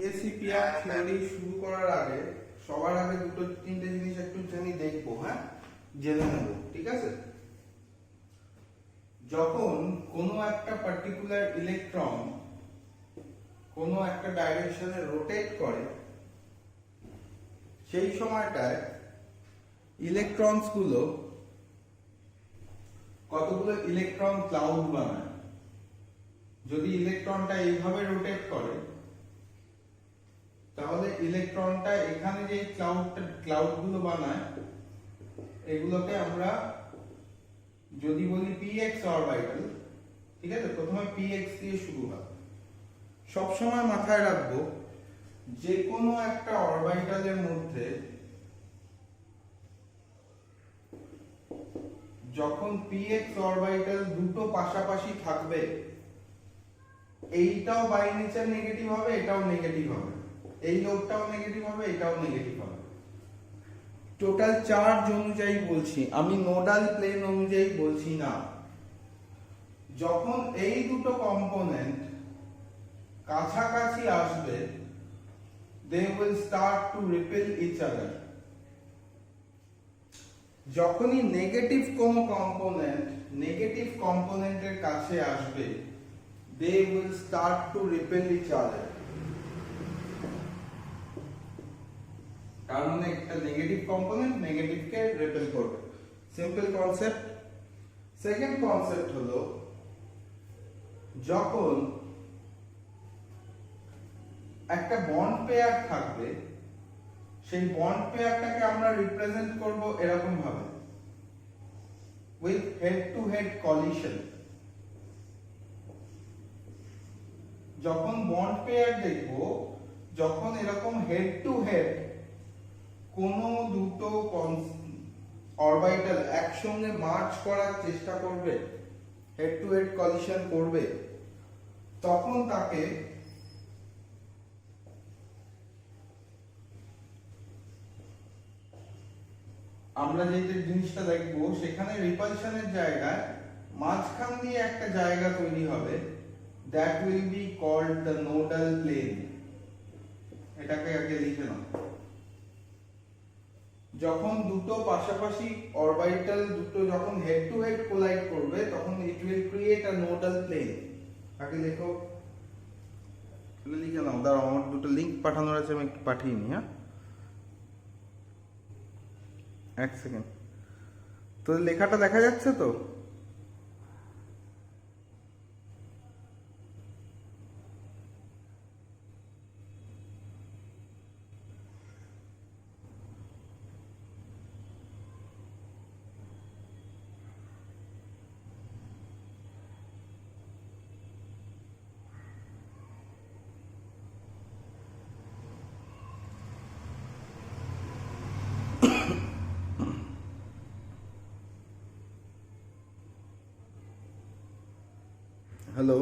এসিপিআর theory শুরু করার আগে সবার আগে দুটো তিনটে জিনিস একটু দেখবো, হ্যাঁ, জেনে নেব, ঠিক আছে? যখন কোনো একটা পার্টিকুলার ইলেকট্রন কোনো একটা ডাইরেকশনে রোটেট করে সেই সময়টায় ইলেকট্রনস গুলো কতগুলো ইলেকট্রন ক্লাউড বানায়। যদি ইলেকট্রনটা এইভাবে রোটেট করে তাহলে ইলেকট্রনটা এখানে যে ক্লাউড গুলো বানায় এগুলোকে আমরা যদি বলি px অরবিটাল, ঠিক আছে? প্রথমে px দিয়ে শুরু হয়। সব সময় মাথায় রাখবো যে কোনো একটা অরবিটালের মধ্যে যখন px অরবিটাল দুটো পাশাপাশি থাকবে এইটাও বাই নেচার নেগেটিভ হবে, এটাও নেগেটিভ হবে, এই লোডটাও নেগেটিভ হবে, এটাও নেগেটিভ হবে। টোটাল চার্জ অনুযায়ী বলছি, আমি নোডাল প্লেন অনুযায়ী বলছি না। যখন এই দুটো কম্পোনেন্ট কাছাকাছি আসবে they will start to repel each other। যখনই নেগেটিভ কোন নেগেটিভ কম্পোনেন্টের কাছে আসবে they will start to repel each other। কারণ একটা নেগেটিভ কম্পোনেন্ট নেগেটিভকে রিপেল করবে, সিম্পল কনসেপ্ট। সেকেন্ড কনসেপ্ট হলো যখন একটা বন্ড পেয়ার থাকবে সেই বন্ড পেয়ারটাকে আমরা রিপ্রেজেন্ট করব এরকম ভাবে, with head to head collision. যখন বন্ড পেয়ার দেখব, যখন এরকম হেড টু হেড কোনো দুটো অরবিটাল একসঙ্গে মার্চ করার চেষ্টা করবে, হেড টু হেড কলিশন করবে, তখন তাকে আমরা যে জিনিসটা দেখবো সেখানে রিপালশনের জায়গায় মাঝখান দিয়ে একটা জায়গা তৈরি হবে, that will be called the nodal plane। এটাকে আগে লিখে নাও। যখন দুটো পাশাপাশি অরবিটাল দুটো যখন হেড টু হেড কোলাইড করবে তখন it will create a nodal plane। আগে লেখো, লিখে নাও। দাঁড়াও, আমার দুটো লিংক পাঠানোর আছে, আমি একটু পাঠিয়ে নি। হ্যাঁ, এক সেকেন্ড। তো লেখাটা দেখা যাচ্ছে তো? হ্যালো,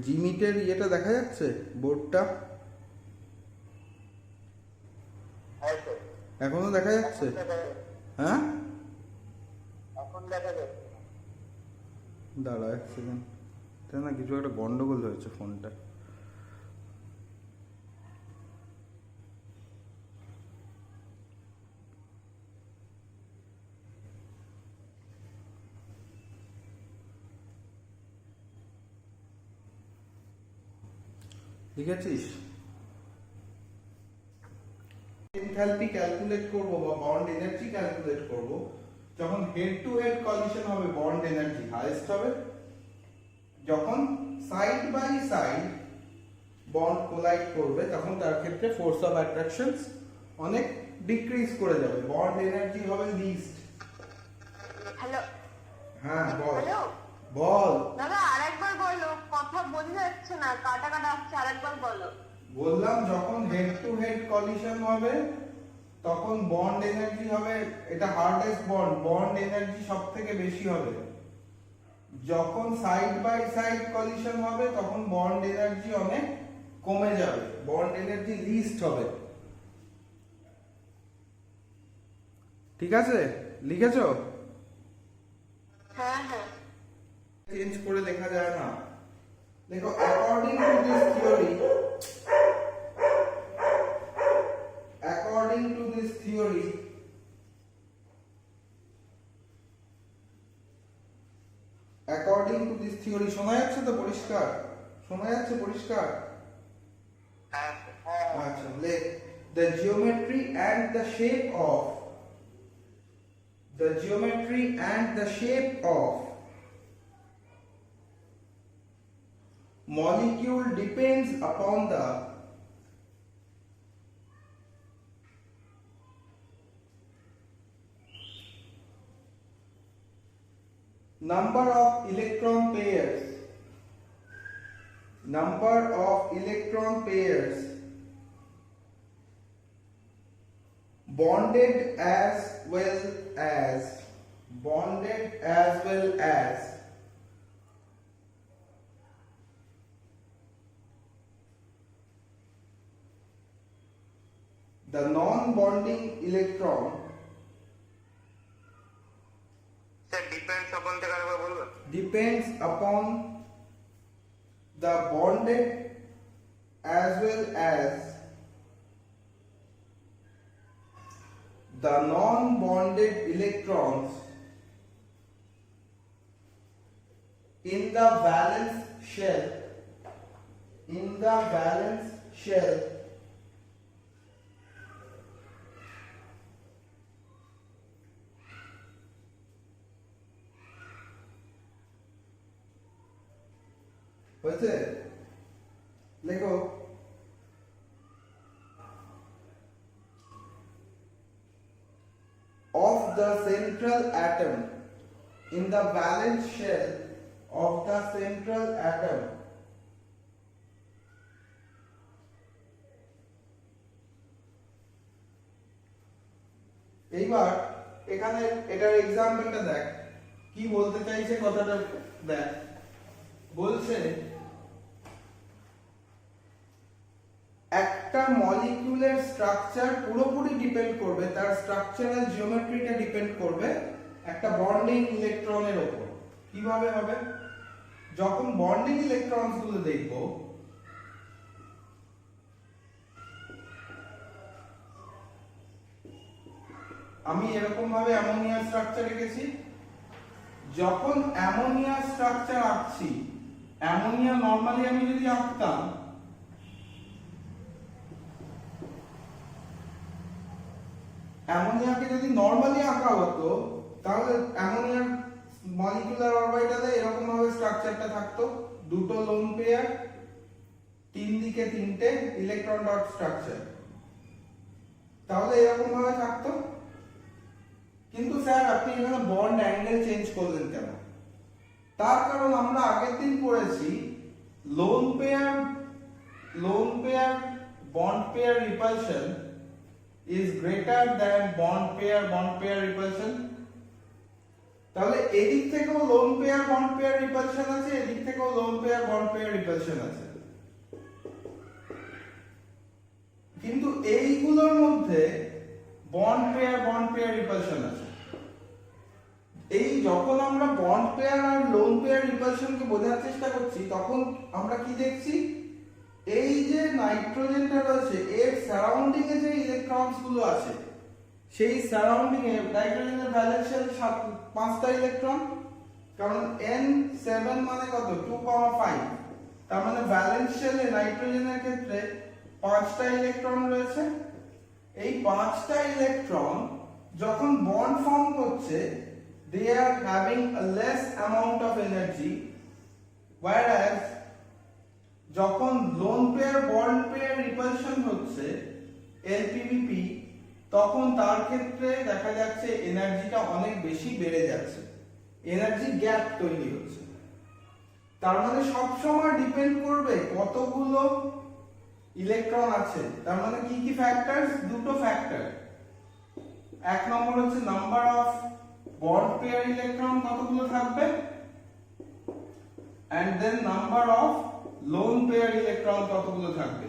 জিমিটের ইয়েটা দেখা যাচ্ছে, বোর্ডটা এখনো দেখা যাচ্ছে? হ্যাঁ, দাঁড়া এক সেকেন্ড, তাই না কিছু একটা গন্ডগোল হয়েছে ফোনটা। লিখেছিস? এনথালপি ক্যালকুলেট করব বা বন্ড এনার্জি ক্যালকুলেট করব যখন হেড টু হেড কলিশন হবে বন্ড এনার্জি হাইয়েস্ট হবে, যখন side by side bond collide করবে তখন তার ক্ষেত্রে ফোর্স অফ অ্যাট্রাকশনস অনেক ডিক্রিজ করে যাবে, বন্ড এনার্জি হবে লিস্ট। হ্যালো, হ্যাঁ বল। হ্যালো বল দাদা, আরেকবার বলো, কথা বোঝা যাচ্ছে না, কাটা কাটা আসছে, আরেকবার বলো। বললাম যখন হেড টু হেড কলিশন হবে তখন বন্ড এনার্জি হবে, এটা হার্ডেস্ট বন্ড এনার্জি সব থেকে বেশি হবে। যখন সাইড বাই সাইড কলিশন হবে তখন বন্ড এনার্জি অনেক কমে যাবে, বন্ড এনার্জি লিস্ট হবে। ঠিক আছে, লিখেছো? হ্যাঁ হ্যাঁ, চেঞ্জ করে লেখা যায় না। দেখো, according to this theory theory শোনা যাচ্ছে তো পরিষ্কার? শোনা যাচ্ছে পরিষ্কার? হ্যাঁ আচ্ছা, লেখ the geometry and the shape of molecule depends upon the number of electron pairs bonded as well as the non-bonding electron sir depends upon থেকে আরেকবার বলবেন? depends upon the bonded as well as the non-bonded electrons in the valence shell হয়েছে? লেখো of the central atom in the valence shell of the central atom এইবার এখানে এটার এক্সাম্পলটা দেখ কি বলতে চাইছে কথাটা দেখ বলছে একটা মলিকিউলের স্ট্রাকচার পুরোপুরি ডিপেন্ড করবে, তার স্ট্রাকচারাল জিওমেট্রিটা ডিপেন্ড করবে একটা বন্ডিং ইলেকট্রনের উপর। কিভাবে হবে? যখন বন্ডিং ইলেকট্রনস গুলো দেখব আমি এরকম ভাবে অ্যামোনিয়া স্ট্রাকচার এঁকেছি, যখন অ্যামোনিয়া স্ট্রাকচার আঁকছি, অ্যামোনিয়া নরমালি আমি যদি আঁকতাম অ্যামোনিয়াকে যদি নরমালি আঁকা হতো তাহলে অ্যামোনিয়ার মলিকিউলার অরবিটালে এরকম ভাবে স্ট্রাকচারটা থাকতো, দুটো লোন পেয়ার, তিন দিকে তিনটে ইলেকট্রন ডট স্ট্রাকচার, তাহলে এরকম ভাবে থাকতো। কিন্তু স্যার আপনি এখানে বন্ড অ্যাঙ্গেল চেঞ্জ করলেন কেন? তার কারণ আমরা আগের দিন পড়েছি loan pair bond pair repulsion is greater than bond pair repulsion। তাহলে এদিক থেকেও loan pair bond pair repulsion আছে, এদিক থেকেও loan pair bond pair repulsion আছে, কিন্তু এইগুলোর মধ্যে বন্ড পেয়ার রিপালশন আছে। এই যখন আমরা বন্ড পেয়ার আর লোন পেয়ার রিপালশনকে বোঝার চেষ্টা করছি তখন আমরা কি দেখছি, এই যে নাইট্রোজেনটা রয়েছে এর সারাউন্ডিং এ যে ইলেকট্রনস গুলো আছে সেই সারাউন্ডিং এ নাইট্রোজেনের ভ্যালেন্স শেল 5টা ইলেকট্রন, কারণ n7 মানে কত 2,5, তার মানে ভ্যালেন্স শেলে নাইট্রোজেনের ক্ষেত্রে 5টা ইলেকট্রন রয়েছে। এই 5টা ইলেকট্রন যখন বন্ড ফর্ম করছে they are having a less amount of energy, whereas যখন loan pair bond pair repulsion হচ্ছে LPBP তখন তার ক্ষেত্রে দেখা যাচ্ছে এনার্জিটা অনেক বেশি বেড়ে যাচ্ছে, এনার্জি গ্যাপ তৈরি হচ্ছে। তার মানে সব সময় ডিপেন্ড করবে কতগুলো ইলেকট্রন আছে, তার মানে কি কি ফ্যাক্টরস? দুটো ফ্যাক্টর, এক নম্বর হচ্ছে number of bond pair electron কতগুলো থাকবে, and then number of lone pair electron কতগুলো থাকবে।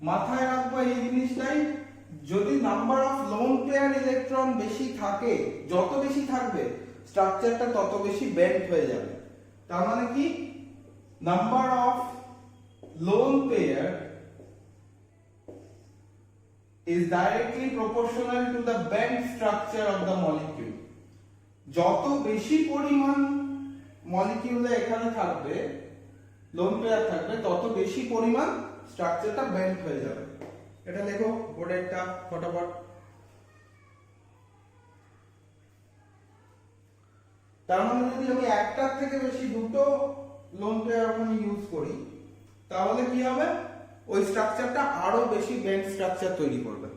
মাথায় রাখবো এই জিনিসটাই, যদি number of lone pair electron বেশি থাকে, যত বেশি থাকবে স্ট্রাকচারটা তত বেশি বেন্ড হয়ে যাবে। তার মানে কি, number of lone pair is directly proportional to the bent structure of the molecule। যত বেশি পরিমাণ মলিকিউলে এখানে থাকবে, লোন পেয়ার থাকবে, তত বেশি পরিমাণ স্ট্রাকচারটা বেন্ড হয়ে যাবে। এটা দেখো বোর্ডেরটা ফটাফট। তার মানে যদি আমি একটার থেকে বেশি দুটো লোন পেয়ার ওখানে ইউজ করি, তাহলে কি হবে, ওই স্ট্রাকচারটা আরো বেশি বেন্ড স্ট্রাকচার তৈরি করবে।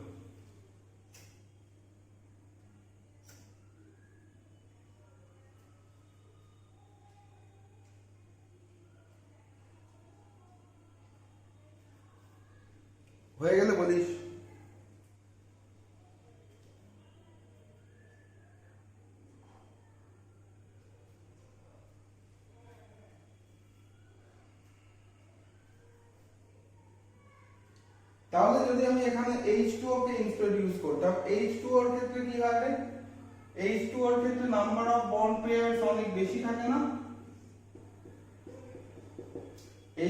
হয়ে গেলে বলিস। তাহলে যদি আমি এখানে H2O কে ইন্ট্রোডিউস করতাম, H2O এর ক্ষেত্রে কি হবে, H2O এর ক্ষেত্রে নাম্বার অফ বন্ড পেয়ারস অনেক বেশি থাকে না?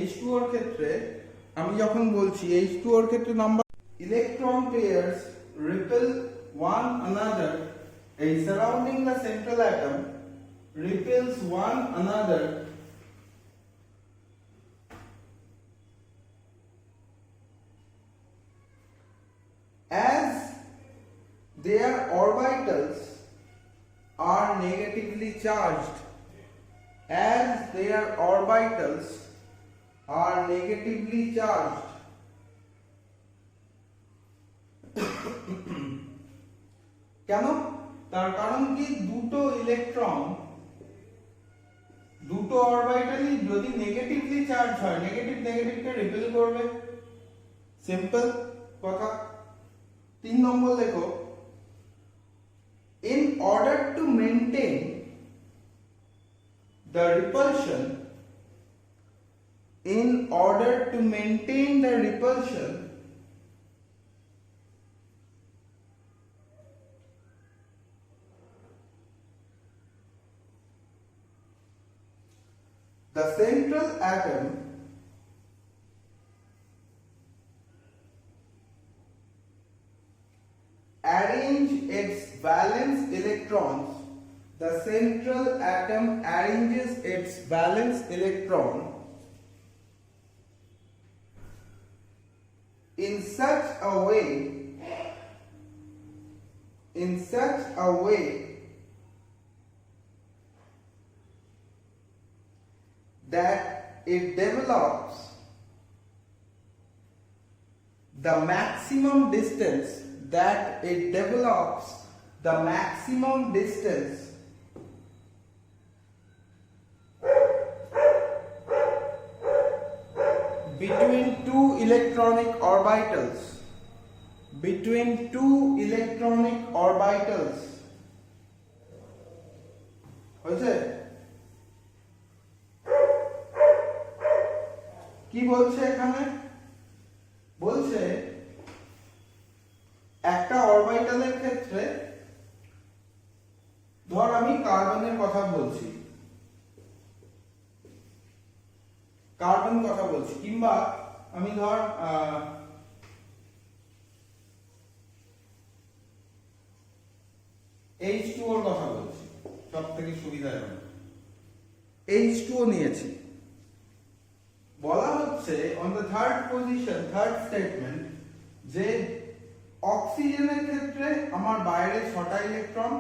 H2O এর ক্ষেত্রে আমি যখন বলছি H2O এর ক্ষেত্রে number electron pairs repel one another, এই surrounding the central atom repels one another as their orbitals are negatively charged, as their orbitals are negatively charged. কেন? তার কারণ কি, দুটো ইলেকট্রন দুটো অরবিটালই যদি নেগেটিভলি চার্জ হয়, নেগেটিভ নেগেটিভকে রিপেল করবে, সিম্পল কথা। 3 নম্বর দেখো, in order to maintain the repulsion, in order to maintain the repulsion, the central atom arrange its valence electrons, the central atom arranges its valence electron in such a way, in such a way that it develops the maximum distance, that it develops the maximum distance between two electronic orbitals, between two electronic orbitals. হয়েছে? কি বলছে এখানে? বলছে একটা অরবিটালের ক্ষেত্রে, ধর আমি কার্বনের কথা বলছি, কার্বন কথা বলছি, কিংবা আমি ধর H2O এর কথা বলছি, সব থেকে সুবিধা হবে, H2O নিয়েছি। বলা হচ্ছে on the third position, third statement, যে অক্সিজেনের ক্ষেত্রে আমার বাইরে 6টা ইলেকট্রন,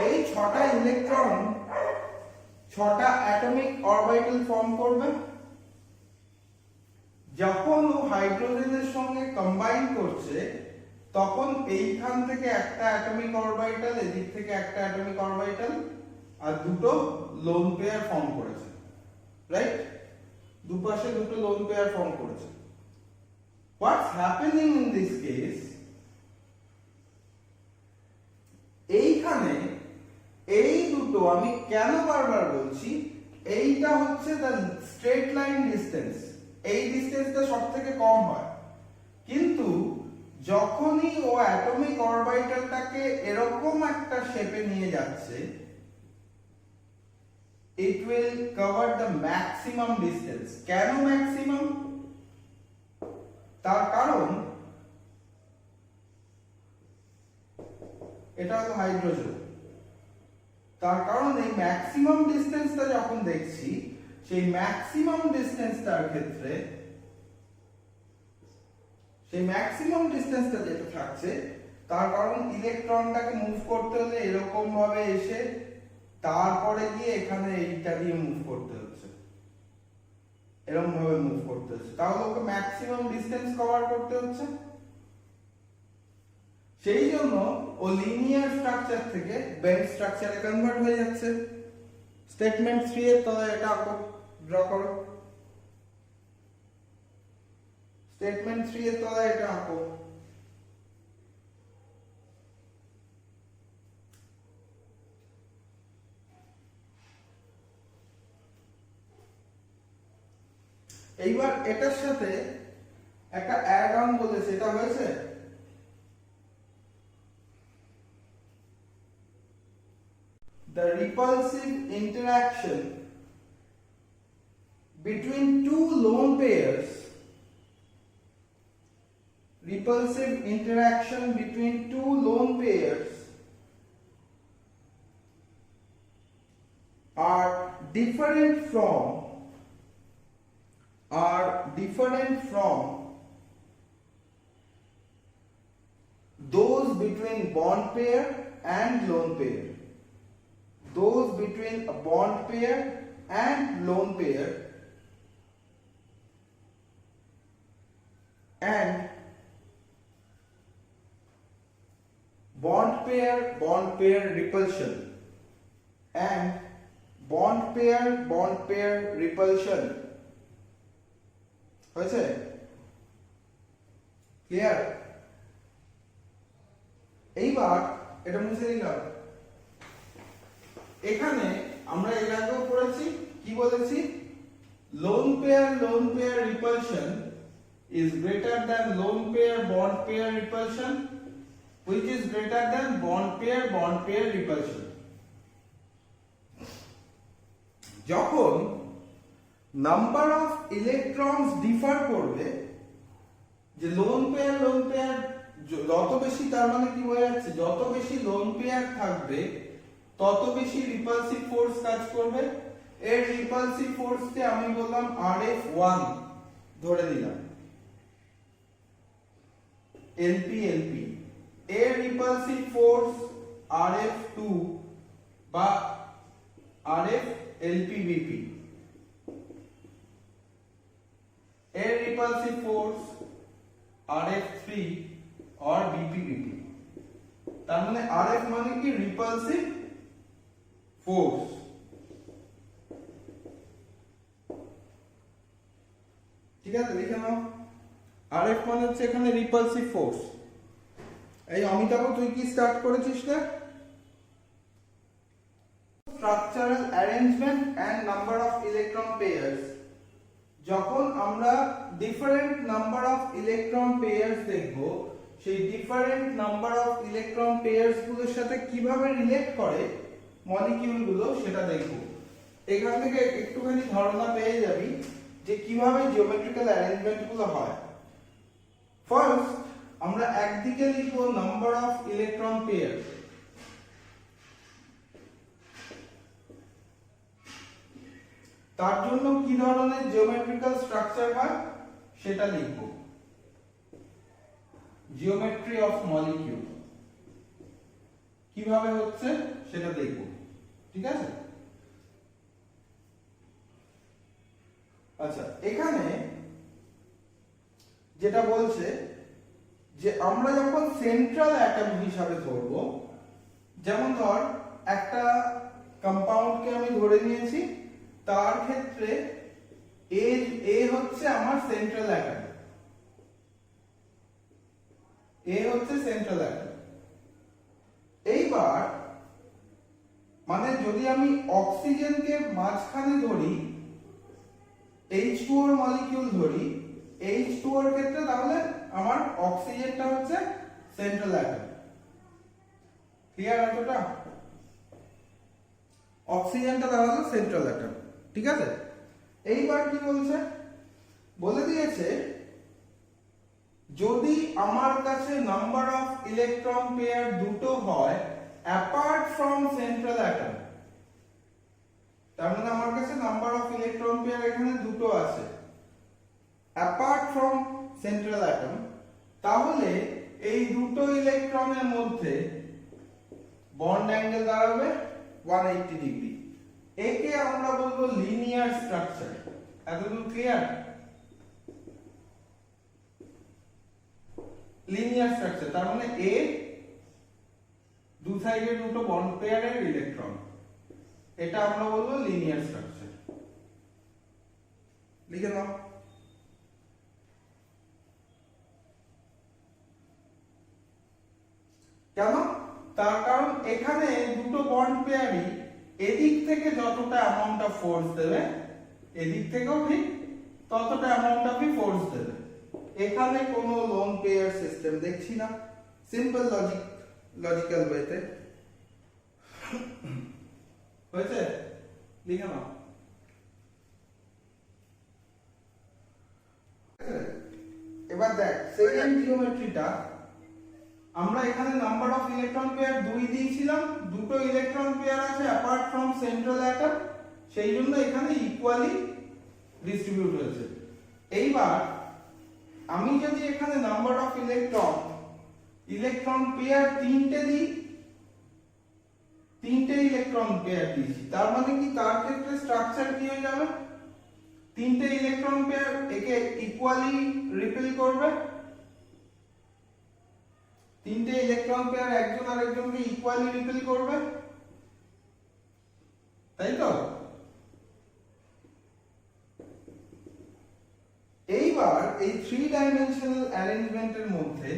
এই 6টা ইলেকট্রন 6টা অ্যাটমিক অরবিটাল ফর্ম করবে। যখন ও হাইড্রোজেনের সঙ্গে কম্বাইন করছে, তখন এইখান থেকে একটা অ্যাটমিক অরবিটাল, এদিক থেকে একটা অ্যাটমিক অরবিটাল, আর দুটো লোন পেয়ার ফর্ম করেছে, রাইট? দুপাশে দুটো লোন পেয়ার ফর্ম করেছে। What's happening in this case, এইখানে এই দুটো, আমি কেন বারবার বলছি, এইটা হচ্ছে দ্য স্ট্রেট লাইন ডিসটেন্স, এই ডিসটেন্সটা সব থেকে কম হয়, কিন্তু যখনই ও অ্যাটমিক অরবিটালটাকে এরকম একটা শেপে নিয়ে যাচ্ছে, it will cover the maximum distance. কেন maximum? তার কারণ এটা হলো হাইড্রোজেন, তার কারণ এই ম্যাক্সিমাম ডিসটেন্সটা যখন দেখছি, সেই ম্যাক্সিমাম ডিসটেন্সটার ক্ষেত্রে সেই ম্যাক্সিমাম ডিসটেন্সটা যেটা থাকছে, তার কারণ ইলেকট্রনটাকে মুভ করতে হলে এরকম ভাবে এসে তারপরে গিয়ে এখানে এইটা দিয়ে মুভ করতে হচ্ছে, এরকম ভাবে মুভ করতে হচ্ছে, তাহলে ওকে ম্যাক্সিমাম ডিসটেন্স কভার করতে হচ্ছে। সেই জন্য ও লিনিয়ার স্ট্রাকচার থেকে বেন্ড স্ট্রাকচারে কনভার্ট হয়ে যাচ্ছে। স্টেটমেন্ট 3 এর তলায় এটা আঁকো, ড্র করো। স্টেটমেন্ট 3 এর তলায় এটা আঁকো। এইবার এটার সাথে একটা অ্যাড অন বলেছে, এটা হয়েছে? The repulsive interaction between two lone pairs, repulsive interaction between two lone pairs are different from those between bond pair and lone pair. Those between a bond pair and lone pair and bond pair repulsion and bond pair repulsion. হয়েছে? Clear? এইবার এটা মুছে দিলাম। এখানে আমরা এর আগেও পড়েছি, কি বলেছি? Lone pair repulsion is greater than lone pair bond pair repulsion, which is greater than bond pair repulsion. যখন নাম্বার অফ ইলেকট্রনস ডিফার করবে, যে লোন পেয়ার যত বেশি, তার মানে কি হয়ে যাচ্ছে, যত বেশি লোন পেয়ার থাকবে তত বেশি রিপালসিভ ফোর্স কাজ করবে। এর রিপালসিভ ফোর্সকে আমি বললাম RF1 ধরে দিলাম, LP এর রিপালসিভ ফোর্স RF2 বা RF LPBP, এর repulsive force RF3 or BPBP। তার মানে RF মানে কি? Repulsive force. ঠিক আছে, লিখে নাও। RF মানে হচ্ছে এখানে রিপালসিভ ফোর্স। এই অমিতাভ, তুই কি স্টার্ট করেছিস না? Structural arrangement and number of electron pairs. যখন আমরা different number of electron pairs দেখব, সেই different number of electron pairs গুলোর সাথে কিভাবে রিলেট করে মলিকিউল গুলো, সেটা দেখব। এখান থেকে একটুখানি ধারণা পেয়ে যাবি যে কিভাবে জিওমেট্রিক্যাল অ্যারেঞ্জমেন্ট গুলো হয়। ফার্স্ট আমরা একদিকে লিখব নাম্বার অফ ইলেকট্রন পেয়ার, তার জন্য কি ধরনের জিওমেট্রিক্যাল স্ট্রাকচার হয় সেটা লিখব। জিওমেট্রি অফ মলিকিউল কিভাবে হচ্ছে সেটা দেখব। ঠিক আছে? আচ্ছা, এখানে যেটা বলছে যে আমরা যখন সেন্ট্রাল অ্যাটম হিসাবে ধরব, যেমন ধর একটা কম্পাউন্ডকে আমি ধরে নিয়েছি, তার ক্ষেত্রে এ হচ্ছে আমার সেন্ট্রাল অ্যাটম, এইবার মানে যদি আমি অক্সিজেনকে মাঝখানে ধরি, H2O মলিকিউল ধরি, H2O এর ক্ষেত্রে তাহলে আমার অক্সিজেনটা হচ্ছে সেন্ট্রাল অ্যাটম। ক্লিয়ার এতটা? অক্সিজেনটা দাঁড়ালো সেন্ট্রাল অ্যাটম। ঠিক আছে? এইবার কি বলছে? বলে দিয়েছে যদি আমার কাছে নাম্বার অফ ইলেকট্রন পেয়ার দুটো হয় অ্যাপার্ট ফ্রম সেন্ট্রাল অ্যাটম, তার মানে আমার কাছে নাম্বার অফ ইলেকট্রন পেয়ার এখানে দুটো আছে অ্যাপার্ট ফ্রম সেন্ট্রাল অ্যাটম। তাহলে এই দুটো ইলেকট্রনের মধ্যে বন্ড অ্যাঙ্গেল দাঁড়াবে 180 ডিগ্রি। একে আমরা বলবো লিনিয়ার স্ট্রাকচার। এতদূর ক্লিয়ার? লিনিয়ার স্ট্রাকচার তার মানে এ দু সাইডে দুটো বন্ড পেয়ারের ইলেকট্রন, এটা আমরা বলবো লিনিয়ার স্ট্রাকচার। লিখে নাও। কেন? তার কারণ এখানে দুটো বন্ড পেয়ারই এদিক থেকে যতটা অ্যামাউন্ট অফ ফোর্স দেবে এদিক থেকেও ঠিক ততটা অ্যামাউন্ট অফ ফোর্স দেবে। এখানে কোনো লোন পেয়ার সিস্টেম দেখছি না, সিম্পল লজিক্যাল ওয়েতে হয়েছে। লিখে নাও। এবার দেখ সেকেন্ড জিওমেট্রিটা আমরা এখানে নাম্বার অফ ইলেকট্রন পেয়ার 2 দিয়েছিলাম, দুটো ইলেকট্রন পেয়ার আছে অ্যাপার্ট ফ্রম সেন্ট্রাল অ্যাটম, সেই জন্য এখানে ইকুয়ালি ডিস্ট্রিবিউট হয়েছে। এইবার আমি যদি এখানে নাম্বার অফ ইলেকট্রন পেয়ার 3টে দিই, 3টে ইলেকট্রন পেয়ার দিয়েছি, তার মানে কি তার ক্ষেত্রে স্ট্রাকচার কি হয়ে যাবে? 3টে ইলেকট্রন পেয়ার একে ইকুয়ালি রিপেল করবে, 3টে ইলেকট্রন পেয়ার একজন আরেকজনকে ইকুয়ালি রিপেল করবে, তাই তো? এইবার এই 3 ডাইমেনশনাল অ্যারেঞ্জমেন্টের মধ্যে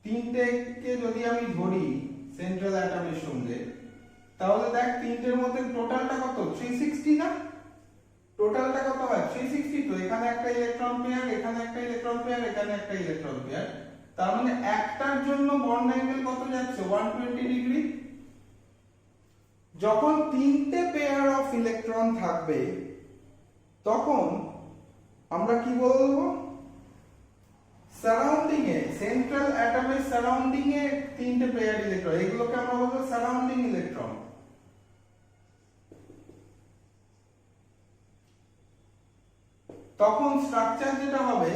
3টেকে যদি আমি ধরি সেন্ট্রাল অ্যাটমের সঙ্গে, তাহলে দেখ 3টের মধ্যে টোটালটা কত? 360 না? টোটালটা কত হয়? 360। তো এখানে একটা ইলেকট্রন পেয়ার, এখানে একটা ইলেকট্রন পেয়ার, এখানে একটা ইলেকট্রন পেয়ার, তার মানে একটার জন্য বন্ড অ্যাঙ্গেল কত যাচ্ছে? 120 ডিগ্রি। যখন 3টে পেয়ার অফ ইলেকট্রন থাকবে তখন আমরা কি বলবো? সারাউন্ডিং এ, সেন্ট্রাল অ্যাটমের সারাউন্ডিং এ 3টে পেয়ার ইলেকট্রন, এগুলোকে আমরা বলবো সারাউন্ডিং ইলেকট্রন। তখন স্ট্রাকচার যেটা হবে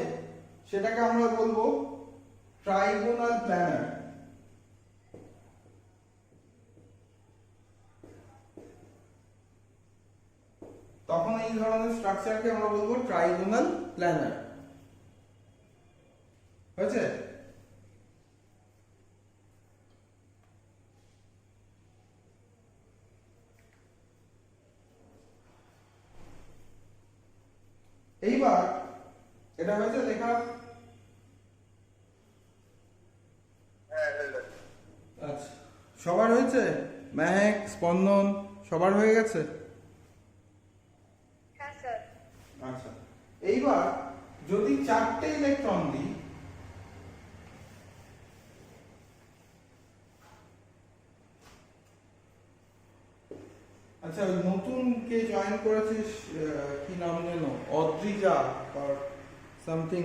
সেটাকে আমরা বলবো ট্রাইগোনাল প্ল্যানার। তখন এই ধরনের স্ট্রাকচারকে আমরা বলবো ট্রাইগোনাল প্ল্যানার। হয়েছে? এইবার এটা হয়েছে লেখা? আচ্ছা, সবার হয়েছে? মেহেক, স্পন্দন সবার হয়ে গেছে? হ্যাঁ স্যার। আচ্ছা, এইবার যদি 4টে ইলেকট্রন দিই, আচ্ছা নতুন কে জয়েন করেছিস, কি নাম যেন? অদ্রিজা অর সামথিং,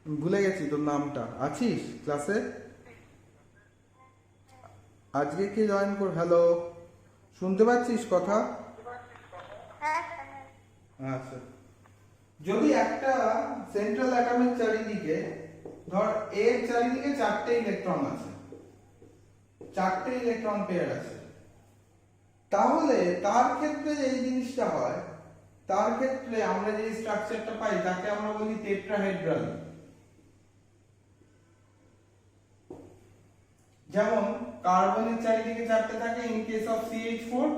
ভুলে গেছি তোর নামটা। আছিস ক্লাসে? আজকে কে জয়েন কর? হ্যালো, শুনতে পাচ্ছিস কথা? হ্যাঁ। আচ্ছা, যদি একটা সেন্ট্রাল অ্যাটমের চারিদিকে ধর এর চারিদিকে 4টে ইলেকট্রন আছে, 4টে ইলেকট্রন পেয়ার আছে, তাহলে তার ক্ষেত্রে এই জিনিসটা হয়, তার ক্ষেত্রে আমরা যে স্ট্রাকচারটা পাই তাকে আমরা বলি টেট্রাহেড্রাল। যেমন কার্বনের চারিদিকে 4টে থাকে ইন কেস অফ CH4,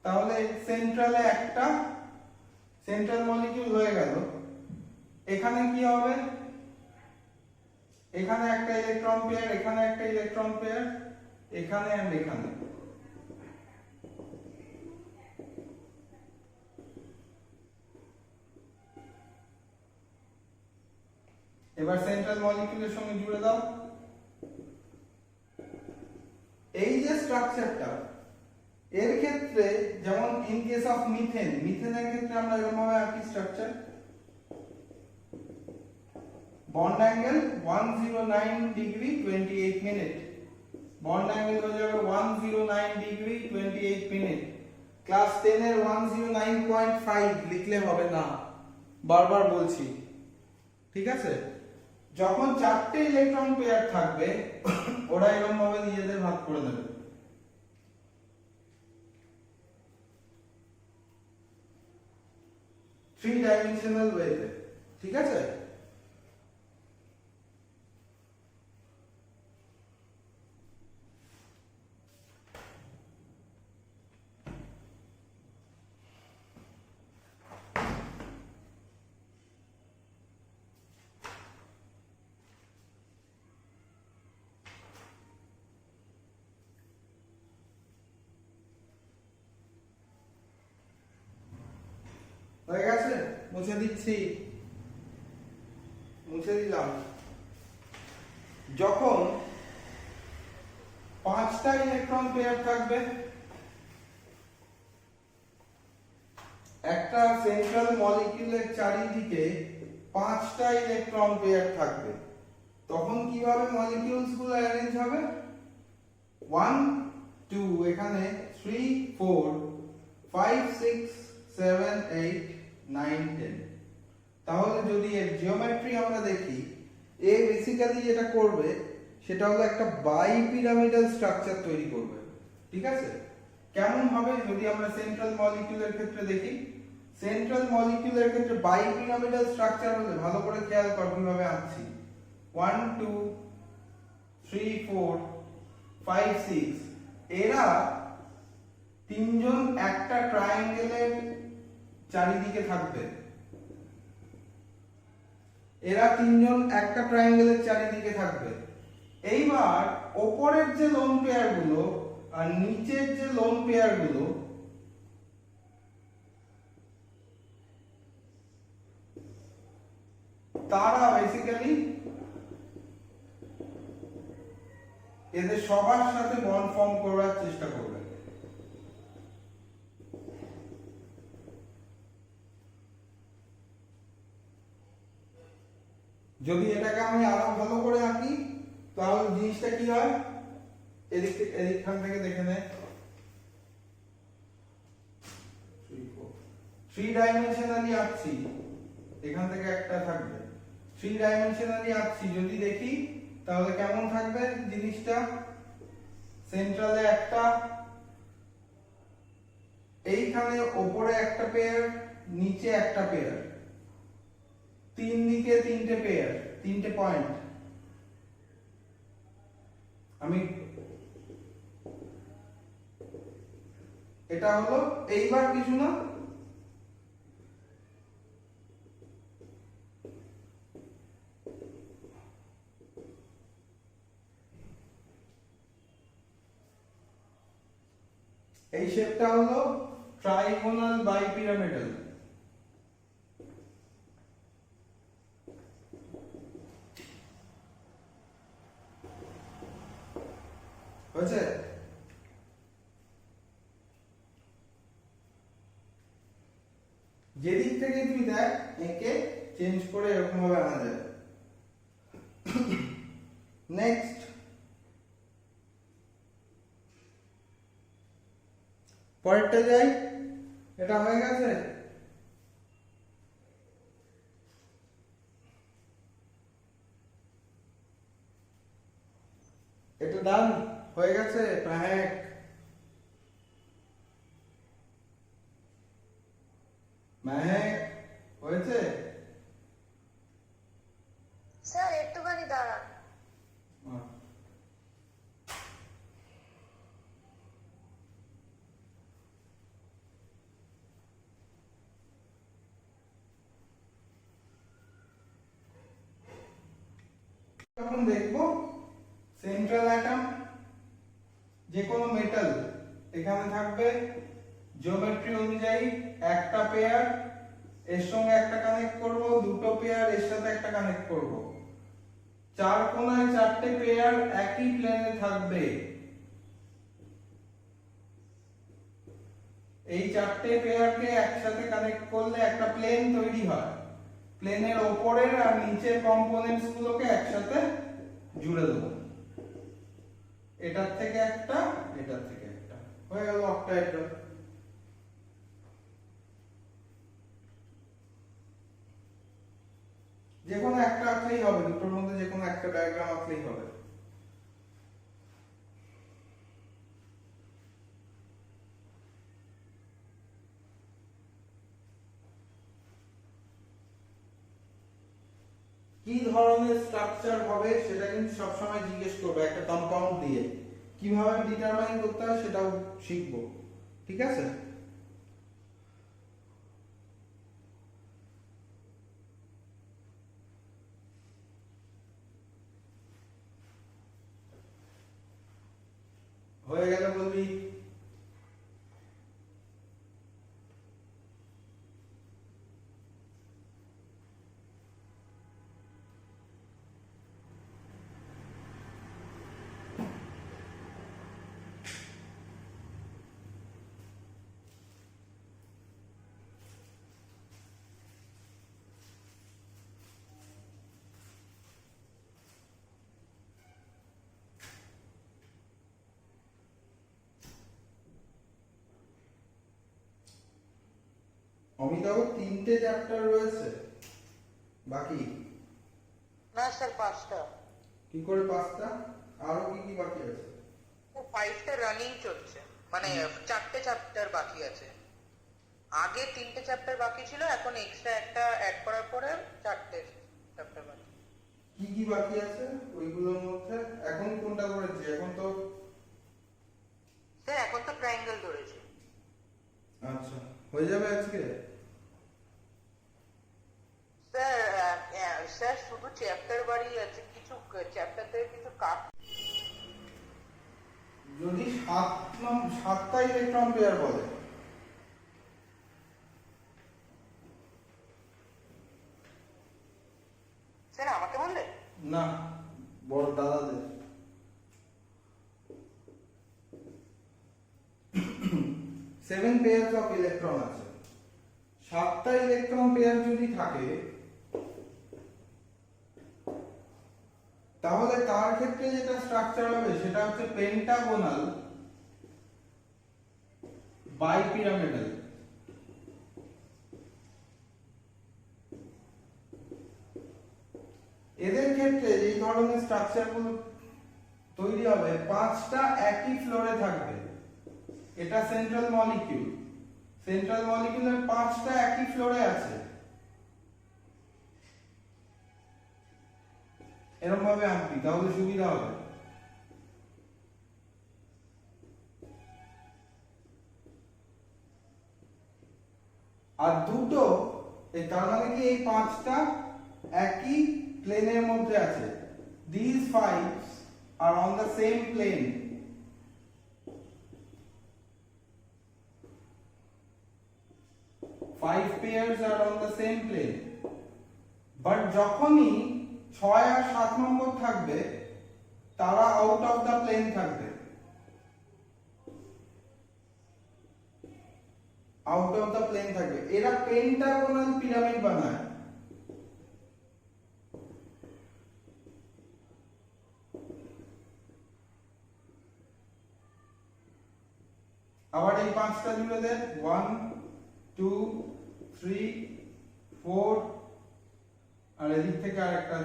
তাহলে সেন্ট্রালে একটা সেন্ট্রাল মলিকিউল হয়ে গেল। এখানে কি হবে? এখানে একটা ইলেকট্রন পেয়ার, এখানে একটা ইলেকট্রন পেয়ার, এখানে এন্ড এখানে। এবার সেন্ট্রাল মলিকিউলের সঙ্গে জুড়ে দাও। এই যে স্ট্রাকচারটা, এর ক্ষেত্রে যেমন ইন কেস অফ মিথেনের ক্ষেত্রে আমরা এরকম ভাবে আঁকি structure. Bond angle 109 degree 28 minute, bond angle হয়ে যাবে 109 ডিগ্রি 28 মিনিট। ক্লাস 10 এর 109.5 লিখলে হবে না, বারবার বলছি, ঠিক আছে? যখন চারটে ইলেকট্রন পেয়ার থাকবে ওরা এরকম ভাবে নিজেদের ভাগ করে নেবে। থ্রি ডাইমেনশনাল ওয়েতে, ঠিক আছে? হয়ে গেছে? মুছে দিচ্ছি, মুছে দিলাম। যখন পাঁচটা ইলেকট্রন পেয়ার থাকবে, একটা সেন্ট্রাল মলিকিউলের চারিদিকে পাঁচটা ইলেকট্রন পেয়ার থাকবে, তখন কিভাবে মলিকিউলস গুলো অ্যারেঞ্জ হবে? 1 2 এখানে 3 4 5 6 7 8 9 10। তাহলে যদি এর জিওমেট্রি আমরা দেখি, এ বেসিক্যালি যেটা করবে সেটা হলো একটা বাই পিরামিডাল স্ট্রাকচার তৈরি করবে, ঠিক আছে? কেমন হবে যদি আমরা সেন্ট্রাল মলিকিউলের ক্ষেত্রে দেখি? সেন্ট্রাল মলিকিউলের ক্ষেত্রে বাই পিরামিডাল স্ট্রাকচার হলে ভালো করে খেয়াল কর কিভাবে আঁকছি। 1 2 3 4 5 6 এরা তিনজন একটা ট্রায়াঙ্গেলের চারিদিকে থাকবে, এরা তিনজন একটা ট্রায়াঙ্গেলের চারিদিকে থাকবে। এইবার ওপরের যে লোন পেয়ার গুলো আর নিচের যে লোন পেয়ার গুলো, তারা বেসিক্যালি এদের সবার সাথে বন্ড ফর্ম করার চেষ্টা করবে। যদি এটাকে আমি আরো ভালো করে আঁকি তাহলে জিনিসটা কি হয়, এদিকখান থেকে দেখে নে। থ্রি ডাইমেনশনালি আঁকছি, এখান থেকে একটা থাকবে। থ্রি ডাইমেনশনালি আঁকছি, যদি দেখি তাহলে কেমন থাকবে জিনিসটা? সেন্ট্রালে একটা, এইখানে ওপরে একটা পেয়ার, নিচে একটা পেয়ার, তিন দিকে তিনটে পেয়ার, তিনটে পয়েন্ট। আমি এটা হলো, এইবার কিছু না, এই শেপটা হলো ট্রাইগোনাল বাইপিরামিডাল। হয়েছে? যেদিক থেকে তুই দেখ একে চেঞ্জ করে এরকম ভাবে আনা যায়। নেক্সট, পরেরটা যাই। এটা হয়ে গেছে। এটা ডান হয়ে গেছে। প্রায় মেহেক হয়েছে। স্যার একটুখানি দাঁড়ান। তখন দেখবো সেন্ট্রাল অ্যাটম যে কোনো মেটাল এখানে থাকবে, জিওমেট্রি অনুযায়ী একটা পেয়ার এর সঙ্গে একটা কানেক্ট করব, দুটো পেয়ার এর সাথে একটা কানেক্ট করব, চার কোণায় চারটে পেয়ার একই প্লেনে থাকবে। এই চারটে পেয়ারকে একসাথে কানেক্ট করলে একটা প্লেন তৈরি হয়। প্লেনের ওপরের আর নিচের কম্পোনেন্টস গুলোকে একসাথে জুড়ে দেবো, এটার থেকে একটা, এটার থেকে একটা, হয়ে গেল অক্টাহেড্রাল। যে কোনো একটা আঁকলেই হবে, দুটোর মধ্যে যে কোনো একটা ডায়াগ্রাম আঁকলেই হবে। কি ধরনের স্ট্রাকচার হবে সেটা কিন্তু সবসময় জিজ্ঞেস করবে একটা কম্পাউন্ড দিয়ে। কিভাবে ডিটারমাইন করতে হয় সেটাও শিখবো, ঠিক আছে? হয়ে গেলে বলবি অমিতাভ 3টে চ্যাপ্টার রয়েছে বাকি। না স্যার 5টা। কি করে 5টা? আরো কি কি বাকি আছে? ও 5টা রানিং চলছে, মানে 4টে চ্যাপ্টার বাকি আছে। আগে 3টে চ্যাপ্টার বাকি ছিল, এখন এক্সট্রা একটা অ্যাড করার পরে 4টে চ্যাপ্টার বাকি। কি কি বাকি আছে ওইগুলোর মধ্যে? এখন কোনটা করেছি? এখন তো স্যার এখন তো ট্রায়াঙ্গেল ধরেছে। আচ্ছা, হয়ে যাবে আজকে? স্যার শুধু চ্যাপ্টার বাড়ি আছে, কিছু চ্যাপ্টার থেকে কিছু কাট। যদি 7টা ইলেকট্রন পেয়ার বলে, স্যার আমাকে বললে? না বড় দাদাদের। 7 পেয়ার অফ ইলেকট্রন আছে। 7টা ইলেকট্রন পেয়ার যদি থাকে তাহলে তার ক্ষেত্রে যেটা স্ট্রাকচার হবে সেটা হচ্ছে পেন্টাগোনাল বাইপিরামিডাল। এদের ক্ষেত্রে এই ধরনের স্ট্রাকচার গুলো তৈরি হবে 5টা একই ফ্লোরে থাকবে। এটা সেন্ট্রাল মলিকিউল, সেন্ট্রাল মলিকিউলের 5টা একই ফ্লোরে আছে। এরকম ভাবে আঁকবি তাহলে সুবিধা হবে। আর দুটো, তার মানে কি এই 5টা একই প্লেনের মধ্যে আছে। These 5 are on the same plane. Five pairs are on the same plane. But যখনই 6 আর 7 নম্বর থাকবে তারা আউট অফ দা প্লেন থাকবে, আউট অফ দা প্লেন থাকবে। এরা পেন্টাগোনাল পিরামিড বানায়। আবার এই 5টা জুড়ে দেন, 1 2 3 4, আর এদিক থেকে আরেকটা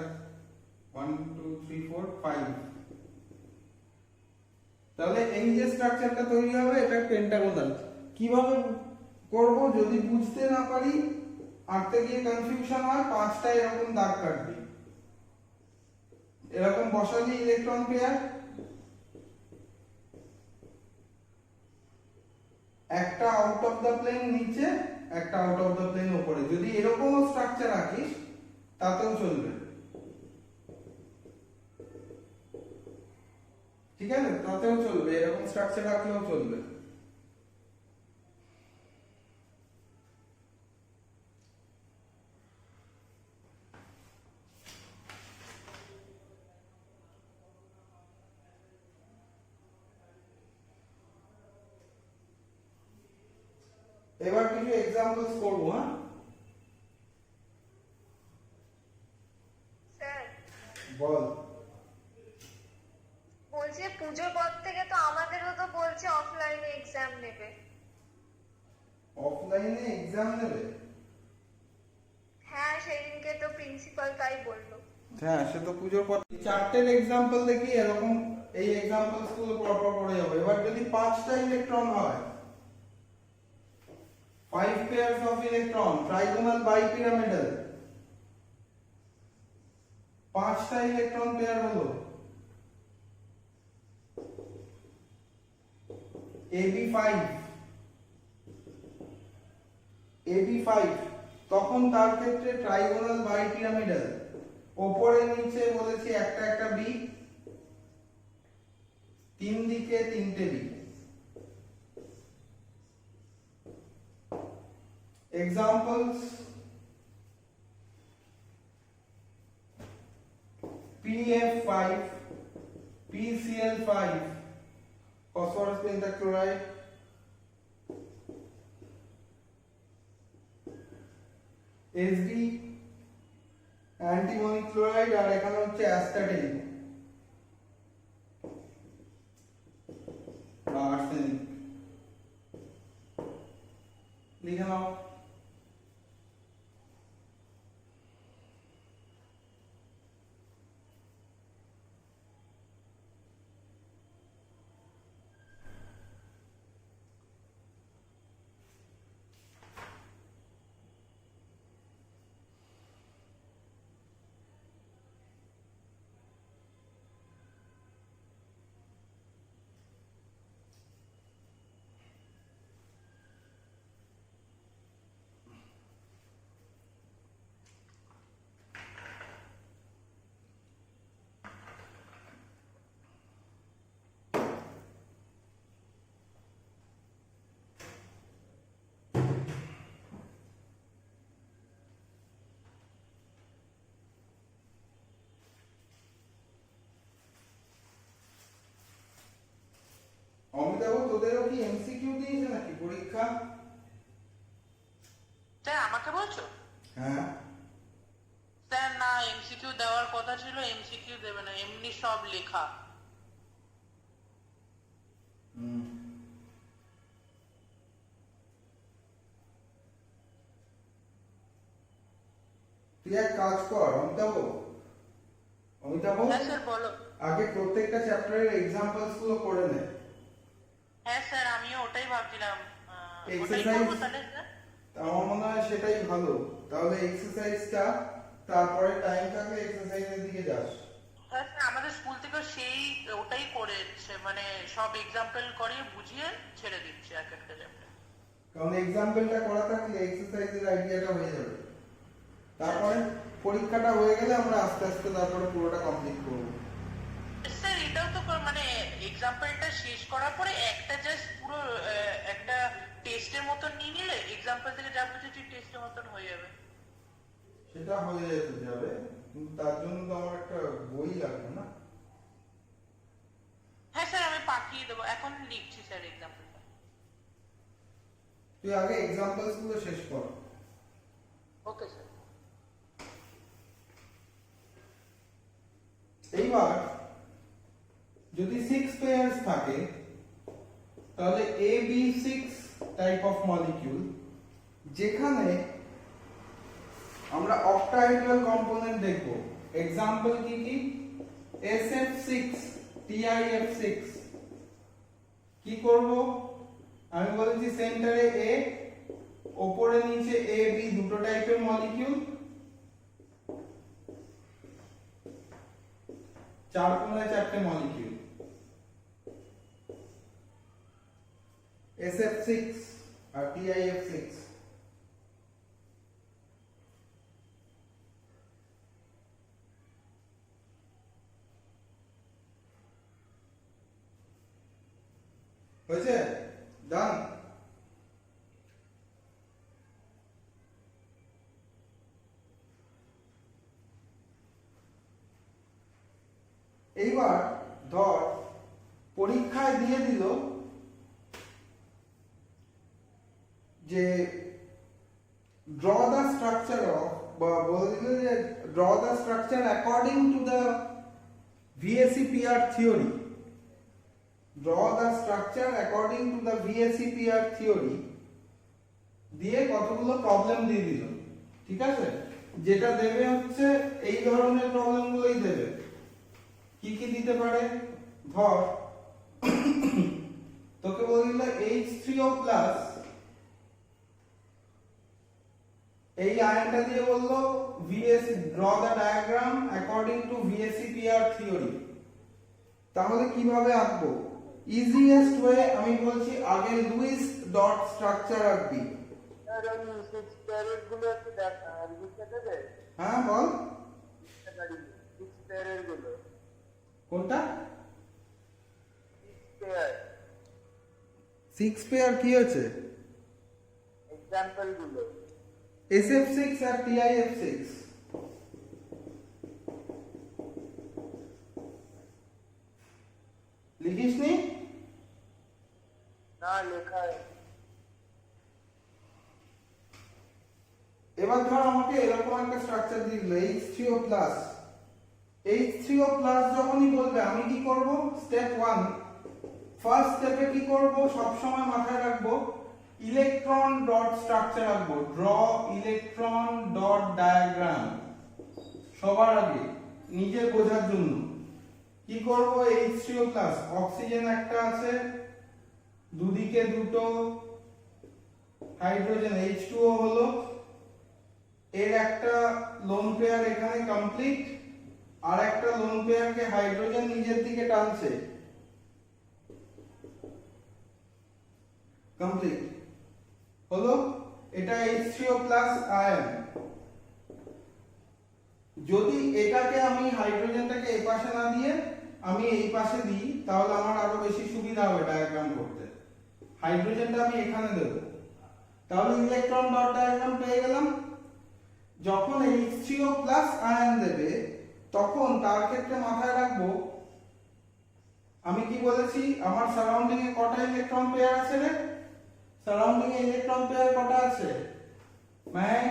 1 2 3 4 5। তাহলে এই যে স্ট্রাকচারটা তৈরি হবে এটা পেন্টাগোনাল। কিভাবে করব যদি বুঝতে না পারি, আঁকতে গিয়ে কনফিউশন হয়, 5টা এরকম দাগ কাটবি, এরকম বসালি ইলেকট্রন পেয়ার, একটা আউট অফ দা প্লেন নিচে, একটা আউট অফ দা প্লেন উপরে। যদি এরকম স্ট্রাকচার আঁকিস তাতেও চলবে, ঠিক আছে? তাতেও চলবে, এরকম স্ট্রাকচার আঁকলেও চলবে। এবার কিছু এক্সাম্পলস করব। হ্যাঁ স্যার বল। বলছি পুজোর পর থেকে তো আমাদেরও তো বলছে অফলাইনে এক্সাম নেবে। অফলাইনে এক্সাম নেবে? হ্যাঁ সেদিনকে তো প্রিন্সিপাল প্রিন্সিপাল তাই বললো। হ্যাঁ, সে তো পুজোর পর চারটের এক্সাম্পল দেখি এরকম এই এক্সাম্পল গুলো পরপর করে যাবো। এবার যদি 5টা ইলেকট্রন হয়, 5 pairs of electron trigonal bipyramidal, 5টা ইলেকট্রন পেয়ার হলো AB5 AB5, তখন তার ক্ষেত্রে ট্রাইগোনাল বাইপিরামিডাল, উপরে নিচে বলেছি একটা একটা বি, তিন দিকে তিনটে B. Examples PF5 PCl5 phosphorus pentachloride, SD antimony chloride, আর এখানে হচ্ছে অ্যাস্টাটিন বা আর্সেনিক। লিখে নাও। অমিতাভ, তোদেরও কি এমসিকিউ দিয়েছে নাকি পরীক্ষা? স্যার আমাকে বলছো? হ্যাঁ, স্যার না, এমসিকিউ দেওয়ার কথা ছিল, এমসিকিউ দেবে না, এমনি সব লেখা। তুই এক কাজ কর অমিতাভ, হ্যাঁ স্যার বলো। আগে প্রত্যেকটা চ্যাপ্টারের এক্সাম্পলস গুলো করে নে। হ্যাঁ স্যার, আমিও ওটাই ভাবছিলাম। ওটাই Exercise? করবো তাহলে স্যার। আমার মনে হয় সেটাই ভালো। তাহলে এক্সারসাইজটা তারপরে টাইম থাকলে এক্সারসাইজের দিকে যাস। হ্যাঁ স্যার, আমাদের স্কুল থেকে সেই ওটাই করেছে, মানে সব এক্সাম্পল করিয়ে বুঝিয়ে ছেড়ে দিচ্ছে এক একটা চ্যাপ্টার। কারণ এক্সাম্পলটা করা থাকলে এক্সারসাইজের আইডিয়াটা হয়ে যাবে। তারপরে পরীক্ষাটা হয়ে গেলে আমরা আস্তে আস্তে তারপরে পুরোটা কমপ্লিট করব। স্যার এটাও তো মানে এক্সাম্পলটা শেষ করার পরে একটা জাস্ট পুরো একটা টেস্টের মতন নিয়ে নিলে এক্সাম্পল থেকে যা বুঝেছি টেস্টের মতন হয়ে যাবে। সেটা হয়ে যেতে যাবে, কিন্তু তার জন্য তো আমার একটা বই লাগবে না? হ্যাঁ স্যার, আমি পাঠিয়ে দেবো, এখন লিখছি স্যার এক্সাম্পলটা। তুই আগে এক্সাম্পলস গুলো শেষ কর। Okay sir. এইবার যদি 6 পেয়ার্স থাকে তাহলে AB6 টাইপ অফ মলিকিউল, যেখানে আমরা অক্টাহেড্রাল কম্পোনেন্ট দেখব। এক্সাম্পল কি কি? SF6 TIF6। কি করব? আমি বলেছি সেন্টারে A, উপরে নিচে AB দুটো টাইপের মলিকিউল, চার কোণায় চারটে মলিকিউল। SF6 আর TIF6। হয়েছে? ডান। এইবার ধর পরীক্ষায় দিয়ে দিল যে ড্র দ্য স্ট্রাকচার অফ, বা বলে দিল যে draw the structure according to the VSEPR theory. Draw the structure according to the VSEPR theory দিয়ে কতগুলো প্রবলেম দিয়ে দিল। ঠিক আছে? যেটা দেবে হচ্ছে এই ধরনের প্রবলেমগুলোই দেবে। কি কি দিতে পারে? ধর তোকে বলল H3O প্লাস, এই আয়নটা দিয়ে বললো VS draw the diagram according to VSEPR theory। তাহলে কিভাবে আঁকবো? ইজিয়েস্ট ওয়ে আমি বলছি আগে লুইস ডট স্ট্রাকচার আঁকবি। হ্যাঁ বল কোনটা? 6 পেয়ার কি হয়েছে? SF6 আর TIF6। লিখিসনি? না লেখা এবার ধর আমাকে এরকম একটা স্ট্রাকচার দিল H3O প্লাস। H3O প্লাস যখনই বলবে আমি কি করব? স্টেপ 1 ফার্স্ট স্টেপে কি করব সব সময় মাথায় রাখবো ইলেকট্রন ডট স্ট্রাকচার রাখবো, ড্র ইলেকট্রন ডট ডায়াগ্রাম। সবার আগে নিজের বোঝার জন্য কি করব? H3O প্লাস অক্সিজেন একটা আছে, দুদিকে দুটো হাইড্রোজেন H2O হলো, এর একটা লোন পেয়ার এখানে কমপ্লিট, আর একটা লোন পেয়ারকে হাইড্রোজেন নিজের দিকে টানছে, কমপ্লিট হলো। এটা H3O প্লাস আয়ন। যদি এটাকে আমি হাইড্রোজেনটাকে এই পাশে না দিয়ে আমি এই পাশে দিই তাহলে আমার আরো বেশি সুবিধা হবে ডায়াগ্রাম করতে। হাইড্রোজেনটা আমি এখানে দেব, তাহলে ইলেকট্রন ডট ডায়াগ্রাম পেয়ে গেলাম। যখন H3O প্লাস আয়ন দেবে তখন তার ক্ষেত্রে মাথায় রাখবো আমি কি বলেছি আমার সারাউন্ডিং এ কটা ইলেকট্রন পেয়ার আছে রে? সারাউন্ডিং এ ইলেকট্রন পেয়ার কটা আছে? ম্যাক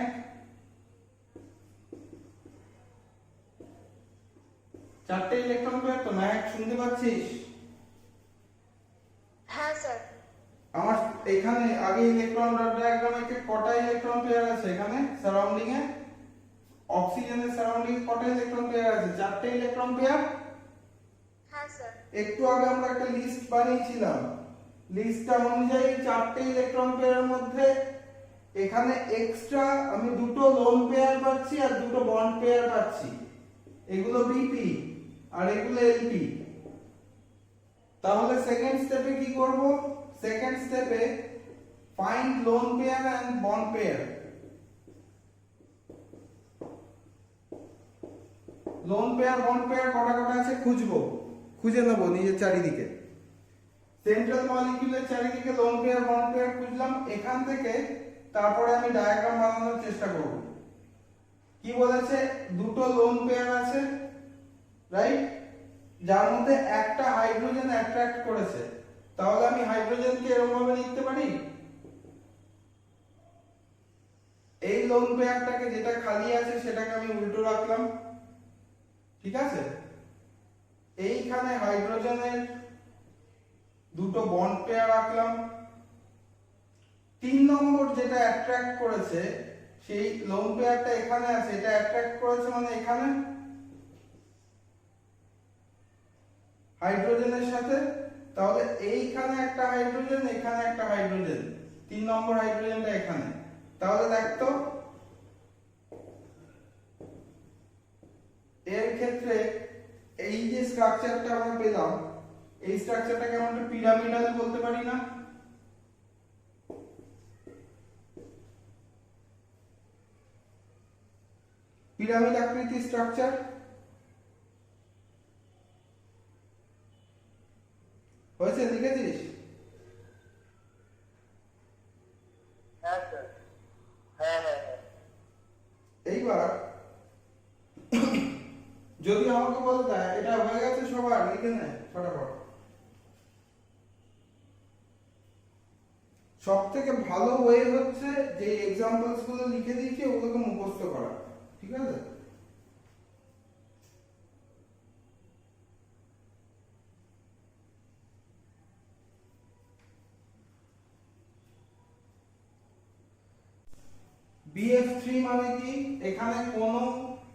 4টে ইলেকট্রন পেয়ার তো। ম্যাক শুনতে পাচ্ছিস? হ্যাঁ স্যার। আমার এখানে আগে ইলেকট্রন ডট ডায়াগ্রামে কটা ইলেকট্রন পেয়ার আছে এখানে সারাউন্ডিং এ? অক্সিজেনের সারাউন্ডিং এ কটা ইলেকট্রন পেয়ার আছে? 4টে ইলেকট্রন পেয়ার। হ্যাঁ স্যার। একটু আগে আমরা একটা লিস্ট বানিয়েছিলাম, লিস্টটা অনুযায়ী 4টে ইলেকট্রন পেয়ারের মধ্যে এখানে এক্সট্রা আমি দুটো লোন পেয়ার পাচ্ছি আর দুটো বন্ড পেয়ার পাচ্ছি। এগুলো বিপি আর এগুলো এলপি। তাহলে সেকেন্ড স্টেপে কি করব? সেকেন্ড স্টেপে find lone pair and bond pair. Lone pair bond pair কটা কটা আছে খুঁজে নেব নিজের চারিদিকে। সেন্ট্রাল মলিকিউলের চারিদিকে লোন পেয়ার বন্ড পেয়ার খুঁজলাম। এখান থেকে তারপরে আমি ডায়াগ্রাম বানানোর চেষ্টা করব। কি বলেছে? দুটো লোন পেয়ার আছে, রাইট, যার মধ্যে একটা হাইড্রোজেন অ্যাট্রাক্ট করেছে। তাহলে আমি হাইড্রোজেনকে এরকম ভাবে লিখতে পারি, এই লোন পেয়ারটাকে যেটা খালি আছে সেটাকে আমি উল্টো রাখলাম, ঠিক আছে? এইখানে হাইড্রোজেনের দুটো বন্ড পেয়ার রাখলাম। 3 নম্বর যেটা অ্যাট্রাক্ট করেছে সেই লোন পেয়ারটা এখানে আছে, এটা অ্যাট্রাক্ট করেছে মানে এখানে হাইড্রোজেনের সাথে। তাহলে এইখানে একটা হাইড্রোজেন, এখানে একটা হাইড্রোজেন, 3 নম্বর হাইড্রোজেনটা এখানে। তাহলে দেখতো এর ক্ষেত্রে এই যে স্ট্রাকচারটা আমরা পেলাম, এই স্ট্রাকচারটাকে আমরা একটা পিরামিডাল বলতে পারি না? পিরামিড আকৃতি স্ট্রাকচার হয়েছে, লিখেছিস? হ্যাঁ স্যার। হ্যাঁ হ্যাঁ হ্যাঁ। এইবার যদি আমাকে বলে দেয় এটা হয়ে গেছে সবার, লিখে নেয় ফটাফট। সব থেকে ভালো ওয়ে হচ্ছে যে এক্সাম্পলস গুলো লিখে দিয়েছি ওগুলোকে মুখস্থ করা, ঠিক আছে? BF3 মানে কি, এখানে কোনো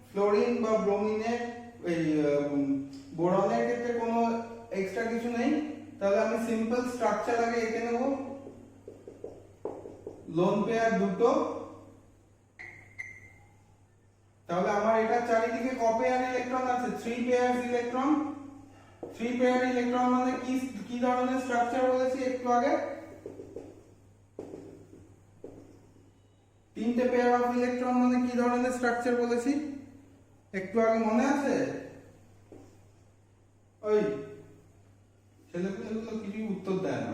ফ্লোরিন বা ব্রোমিনের এই বোরনের ক্ষেত্রে কোনো এক্সট্রা কিছু নেই, তাহলে আমি সিম্পল স্ট্রাকচার আগে এঁকে নেব। লোন পেয়ার দুটো, তাহলে আমার এটা চারিদিকে ক পেয়ার ইলেকট্রন আছে? 3 পেয়ার ইলেকট্রন। 3 পেয়ার ইলেকট্রন মানে কি কি ধরনের স্ট্রাকচার বলেছি একটু আগে? তিনটে পেয়ার অফ ইলেকট্রন মানে কি ধরনের স্ট্রাকচার বলেছি একটু আগে মনে আছে? ওই ছেলেগুলো কিছু উত্তর দেয় না।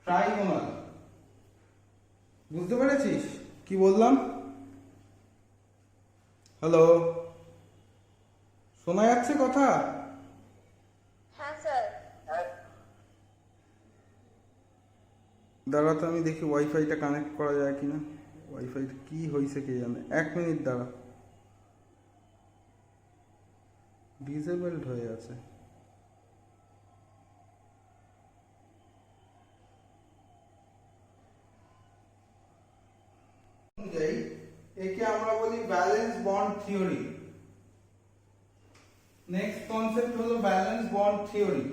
ট্রাইগোনাল, বুঝতে পেরেছিস কি বললাম? হ্যালো, শোনা যাচ্ছে কথা? হ্যাঁ স্যার। হ্যাঁ দাঁড়া তো আমি দেখি ওয়াইফাইটা কানেক্ট করা যায় কিনা। ওয়াইফাইটা কি হয়েছে কে জানে। 1 মিনিট দাঁড়া, ডিসেবলড হয়ে আছে। অনুযায়ী একে আমরা বলি balance bond theory. Next concept হলো ব্যালেন্স বন্ড থিওরি।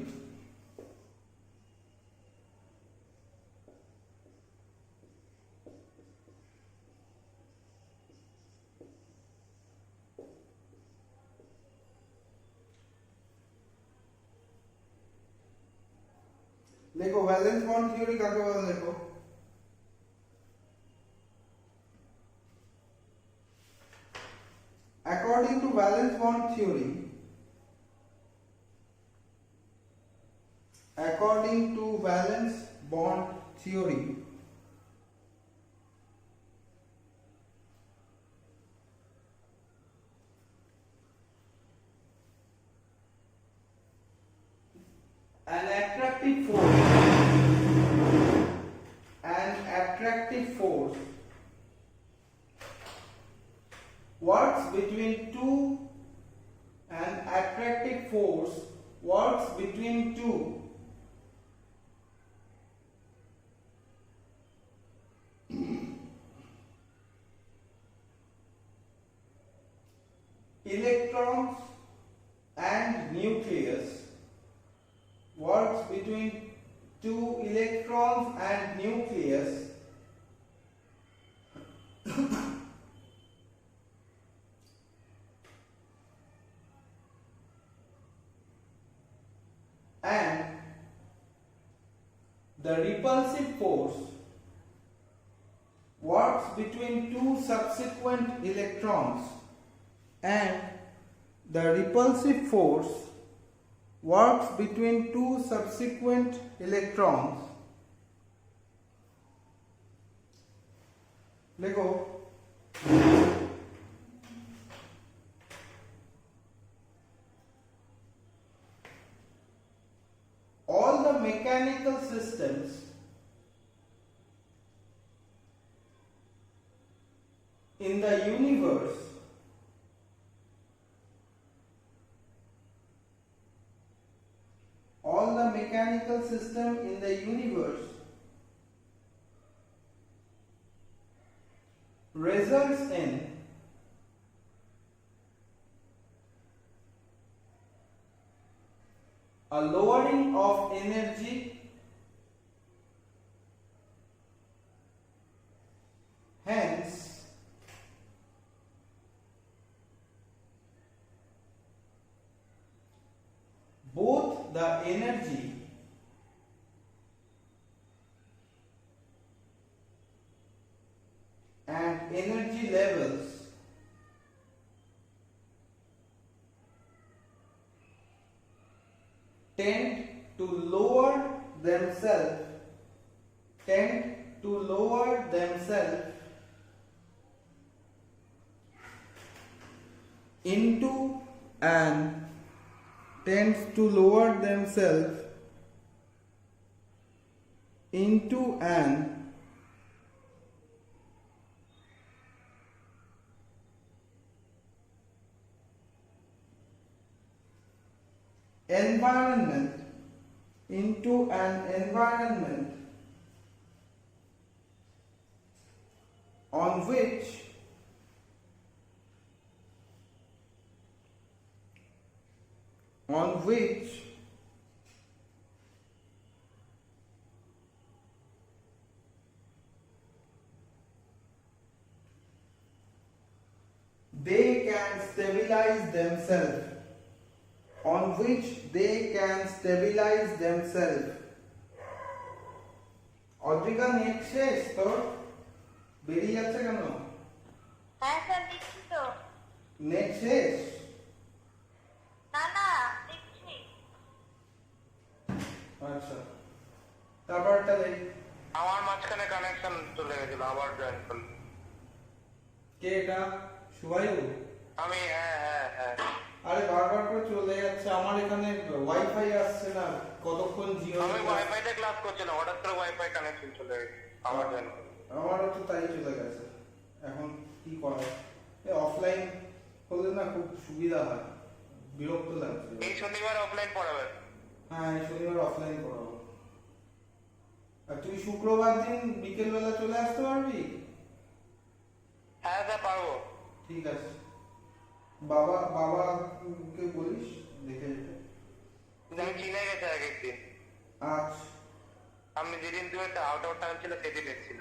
देखो वैलेंस बॉन्ड थ्योरी काके बोले देखो। According to valence bond theory, according to valence bond theory, an attractive force works between two an attractive force works between two electrons and nucleus, works between two electrons and nucleus and the repulsive force works between two subsequent electrons and the repulsive force works between two subsequent electrons. देखो all the mechanical systems in the universe mechanical system in the universe results in a lowering of energy hence both the energy and energy levels tend to lower themselves into an tends to lower themselves into an environment on which they can stabilize themselves, on which they can stabilize themselves. Adrika net শেষ তোর? বেরিয়ে যাচ্ছে কেন? হ্যাঁ sir দেখছি তো। Net শেষ? না না দেখছি। আচ্ছা, তারপরটা দেখ। আমার মাঝখানে কানেকশন চলে গেছিল, আবার জয়েন করল। কে এটা? শুভায়ু? আমি হ্যাঁ। আরে বারবার করে চলে যাচ্ছে, আমার এখানে ওয়াইফাই আসছে না, কতক্ষণ জিও। আমি ওয়াইফাইতে ক্লাস করছিলাম, হঠাৎ করে ওয়াইফাই কানেকশন চলে গেছে, আবার জয়েন করল। আমারও তো তাই চলে গেছে, এখন কি করা? অফলাইন হলে না খুব সুবিধা হয়, বিরক্ত লাগছে। এই শনিবার অফলাইন পড়াবে? হ্যাঁ, এই শনিবার অফলাইন করাবো। আর তুই শুক্রবার দিন বিকেল বেলা চলে আসতে পারবি? হ্যাঁ স্যার পারবো। ঠিক আছে, বাবাকে বলিস দেখে যেতে। কিন্তু আমি চিনে গেছি এক একদিন। আচ্ছা। আমি যেদিন তুমি একটা আউট অফ টাউন ছিল সেদিন এসেছিল।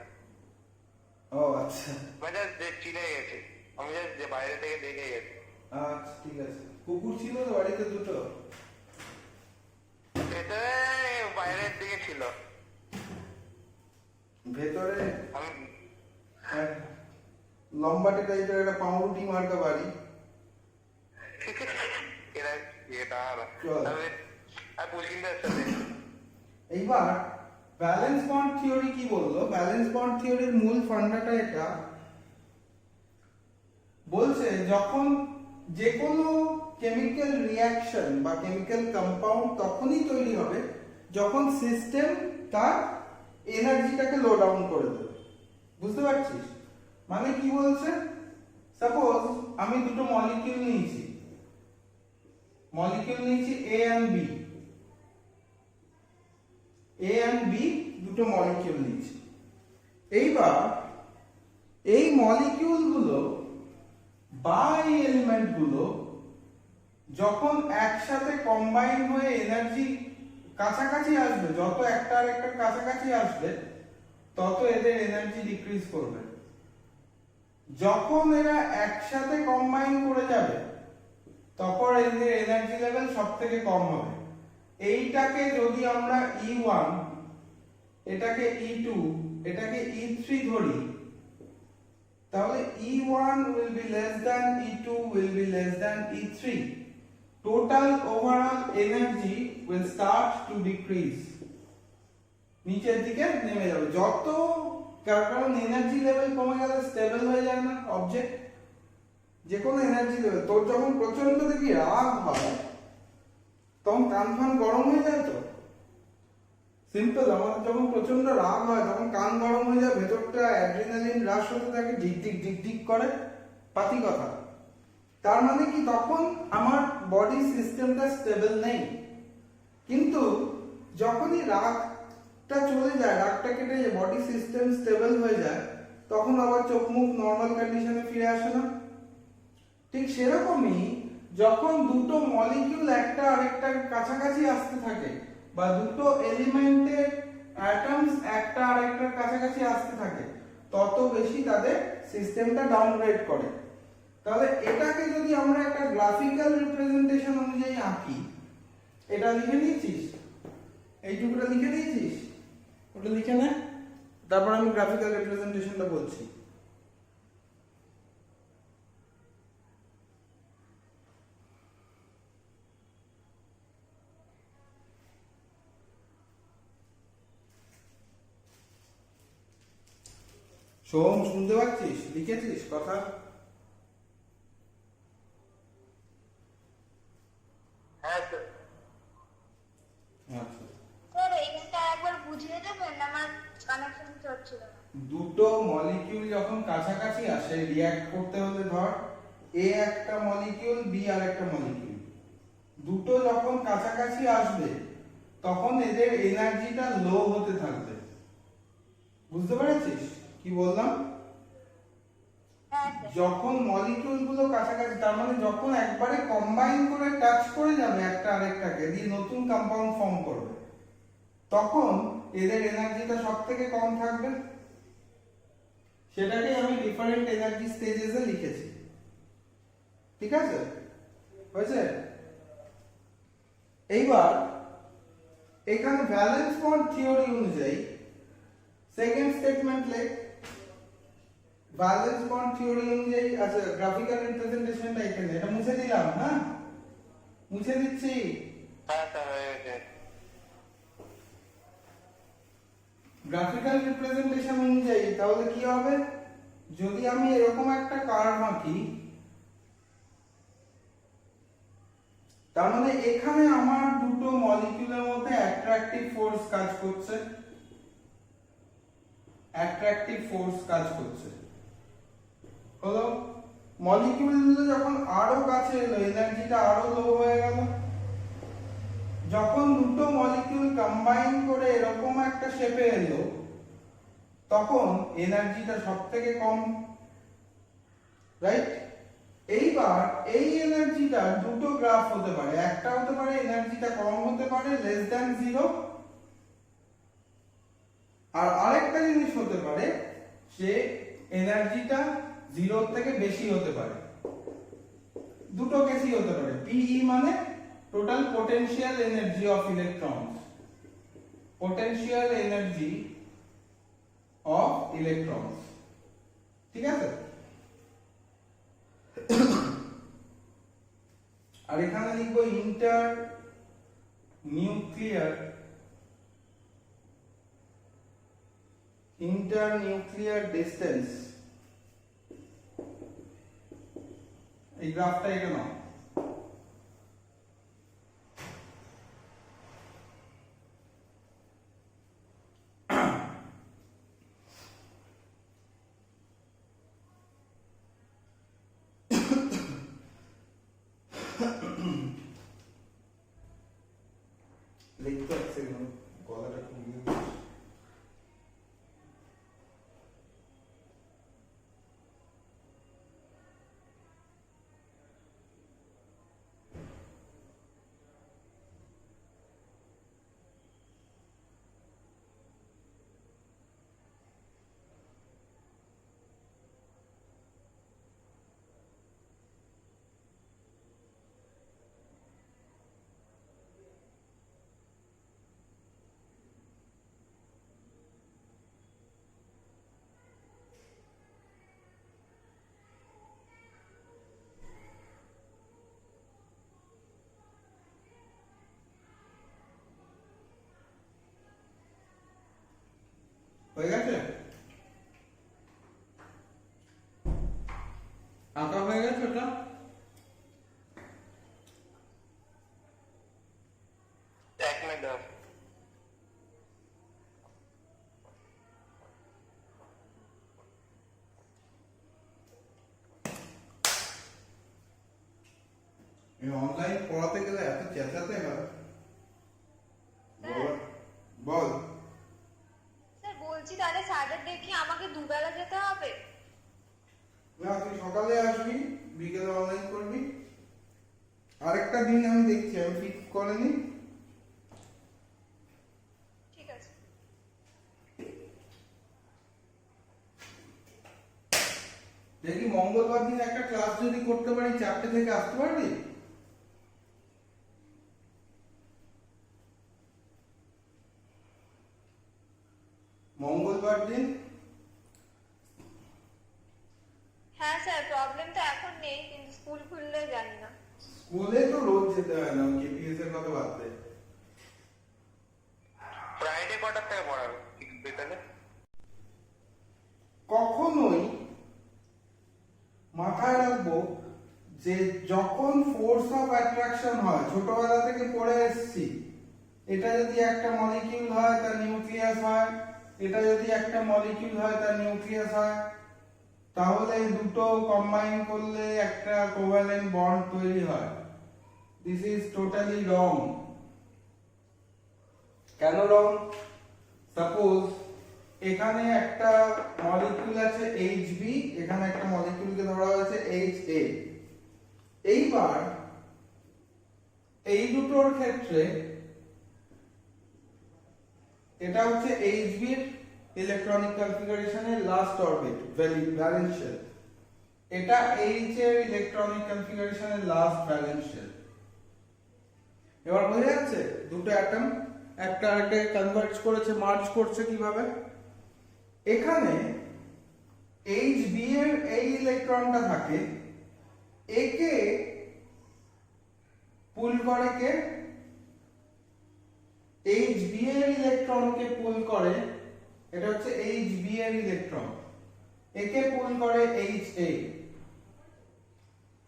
ও আচ্ছা মানে চিনে গেছি, আমি যে বাইরে থেকে দেখে গেছি। আচ্ছা, ঠিক আছে। কুকুর ছিল তো বাড়িতে দুটো? ভেতরে বাইরের দিকে ছিল, ভেতরে আমি এক লম্বাটে টাইপের একটা পাউরুটি মার্কা বাড়ি। এটা চল। আর পুষ্কিনদার সাথে এইবার ব্যালেন্স বন্ড থিওরি কি বললো? ব্যালেন্স বন্ড থিওরির মূল ফান্ডাটা এটা বলছে, যখন যে কোনো কেমিক্যাল রিঅ্যাকশন বা কেমিক্যাল কম্পাউন্ড তখনই তৈরি হবে যখন সিস্টেম তার এনার্জিটাকে লো ডাউন করে দেবে। বুঝতে পারছিস? মানে কি বলছে? সাপোজ আমি দুটো মলিকিউল নিয়েছি, এ অ্যান্ড বি, দুটো মলিকিউল নিয়েছি। এইবার এই মলিকিউলগুলো বা এই এলিমেন্টগুলো যখন একসাথে কম্বাইন হয়ে এনার্জি কাছাকাছি আসবে, যত একটা আর একটা কাছাকাছি আসবে তত এদের এনার্জি ডিক্রিজ করবে। যখন এরা একসাথে কম্বাইন করে যাবে তখন এদের এনার্জি লেভেল সব থেকে কম হবে। এইটাকে যদি আমরা E1, এটাকে E2, এটাকে E3 ধরি, তাহলে E1 will be less than E2 will be less than E3. Total overall energy will start to decrease. নিচের দিকে নেমে যাবে যত, কারণ এনার্জি লেভেল কমে গেলে স্টেবল হয়ে যায় না অবজেক্ট। যে কোনো এনার্জি লেভেল, তোর যখন প্রচন্ড দেখি রাগ হয় তখন কান ফান গরম হয়ে যায়। তো সিম্পল, আমাদের যখন প্রচন্ড রাগ হয় তখন কান গরম হয়ে যায়, ভেতরটা অ্যাড্রিনালিন রাশ হতে থাকে, ঝিকঝিক করে, পাতি কথা। তার মানে কি, তখন আমার বডি সিস্টেমটা স্টেবল নেই। কিন্তু যখনই রাগটা চলে যায়, রাগটা কেটে যায়, বডি সিস্টেম স্টেবল হয়ে যায়, তখন আবার চোখ মুখ নর্মাল কন্ডিশনে ফিরে আসে না? ঠিক সেরকমই যখন দুটো মলিকিউল একটা আরেকটার কাছাকাছি আসতে থাকে, বা দুটো এলিমেন্টের অ্যাটমস একটা আরেকটার কাছাকাছি আসতে থাকে, তত বেশি তাদের সিস্টেমটা ডাউনগ্রেড করে। তাহলে এটাকে যদি আমরা একটা গ্রাফিক্যাল রিপ্রেজেন্টেশন অনুযায়ী আঁকি, এটা লিখে নিয়েছিস? এইটুকুটা লিখে নিয়েছিস? ওটা লিখে নে, তারপর আমি গ্রাফিক্যাল রিপ্রেজেন্টেশনটা বলছি। সোম, শুনতে পাচ্ছিস? লিখেছিস কথা? হ্যাঁ স্যার। আচ্ছা, স্যার এইটা একবার বুঝিয়ে দেবেন, আমার কানেকশন চলছিল না। দুটো মলিকিউল যখন কাছাকাছি আসে রিঅ্যাক্ট করতে হলে, ধর এ একটা মলিকিউল, বি আর একটা মলিকিউল, দুটো যখন কাছাকাছি আসবে তখন এদের এনার্জিটা লো হতে থাকবে। বুঝতে পেরেছিস কি বললাম? হ্যাঁ স্যার। যখন মলিকিউল গুলো কাছাকাছি, তার মানে যখন একবারে কম্বাইন করে টাচ করে যাবে একটা আরেকটাকে দিয়ে নতুন কম্পাউন্ড ফর্ম করবে, তখন এদের এনার্জিটা সবথেকে কম থাকবে। সেটাকে আমি ডিফারেন্ট এনার্জি স্টেজেসে লিখেছি। ঠিক আছে, হয়েছে? এইবার এখানে ভ্যালেন্স বন্ড থিওরি অনুযায়ী সেকেন্ড স্টেটমেন্ট লেখ। ভ্যালেন্স বন্ড থিওরি অনুযায়ী, আচ্ছা গ্রাফিক্যাল রিপ্রেজেন্টেশনটা এখানে, এটা মুছে দিলাম, হ্যাঁ মুছে দিচ্ছি। হ্যাঁ স্যার হয়ে গেছে। গ্রাফিক্যাল রিপ্রেজেন্টেশন অনুযায়ী তাহলে কি হবে, যদি আমি এরকম একটা কার্ভ আঁকি, তার মানে এখানে আমার দুটো মলিকিউলের মধ্যে অ্যাট্রাকটিভ ফোর্স কাজ করছে, অ্যাট্রাকটিভ ফোর্স কাজ করছে। হলো মলিকিউলগুলো যখন আরো কাছে এলো এনার্জিটা আরো লো হয়ে গেল। যখন দুটো মলিকিউল কম্বাইন করে এরকম একটা শেপে এলো তখন এনার্জিটা সবথেকে কম, রাইট? এইবার এই এনার্জিটা দুটো গ্রাফ হতে পারে, একটা হতে পারে এনার্জিটা কম হতে পারে লেস দ্যান 0, আর আরেকটা জিনিস হতে পারে যে এনার্জিটা 0 থেকে বেশি হতে পারে। দুটো কেসই হতে পারে। PE মানে total potential energy of electrons, potential energy of electrons. ঠিক আছে? আর এখানে লিখবো ইন্টার নিউক্লিয়ার ডিসটেন্স। এই গ্রাফটা এটা নাও। লিখতে হচ্ছে গলাটা খুব ইয়ে করছে। হয়ে গেছে? আঁকা হয়ে গেছে ওটা? এক মিনিট দাও। অনলাইন পড়াতে গেলে এত চেঁচাতে হয়। বল। স্যার বলছি তাহলে স্যাটারডে কি আমাকে দুবেলা যেতে হবে? না, তুই সকালে আসবি, বিকেলে অনলাইন করবি। আরেকটা দিন আমি দেখছি, আমি ফিক্স করিনি। ঠিক আছে। দেখি মঙ্গলবার দিন একটা ক্লাস যদি করতে পারি, 4টে থেকে আসতে পারবি? মঙ্গলবার দিন? হ্যাঁ স্যার, প্রবলেম তো এখন নেই, কিন্তু স্কুল খুললে জানি না। স্কুলে তো রোজ যেতে হয় না, কেপিএস এর কথা বাদ দে। ফ্রাইডে কটার থেকে পড়াবে বিকালে? কখনোই মাথায় রাখবো যে যখন ফোর্স অফ অ্যাট্রাকশন হয়, ছোটবেলা থেকে পড়ে এসেছি, এটা যদি একটা মলিকিউল হয় তার নিউক্লিয়াস হয়, এটা যদি একটা মলিকিউল হয় তার নিউক্লিয়াস হয়, তাহলে দুটো কম্বাইন করলে একটা কোভ্যালেন্ট বন্ড তৈরি হয়। দিস ইজ টোটালি রং। কেন রং? সাপোজ এখানে একটা মলিকিউল আছে Hb, এখানে একটা মলিকিউলকে ধরা হয়েছে Ha। এইবার এই দুটোর ক্ষেত্রে এটা হচ্ছে Hb এর ইলেকট্রনিক কনফিগারেশনের লাস্ট অরবিট ভ্যালেন্স শেল, এটা H এর ইলেকট্রনিক কনফিগারেশনের লাস্ট ভ্যালেন্স শেল। এবার বোঝা যাচ্ছে দুটো অ্যাটম একটা আরেকটাকে কনভার্ট করেছে, মার্জ করছে কিভাবে। এখানে Hb এর এই ইলেকট্রনটা থাকে, একে পুল করে কে, Hb এর ইলেকট্রনকে পুল করে, এটা হচ্ছে Hb এর ইলেকট্রন, একে পুল করে Ha।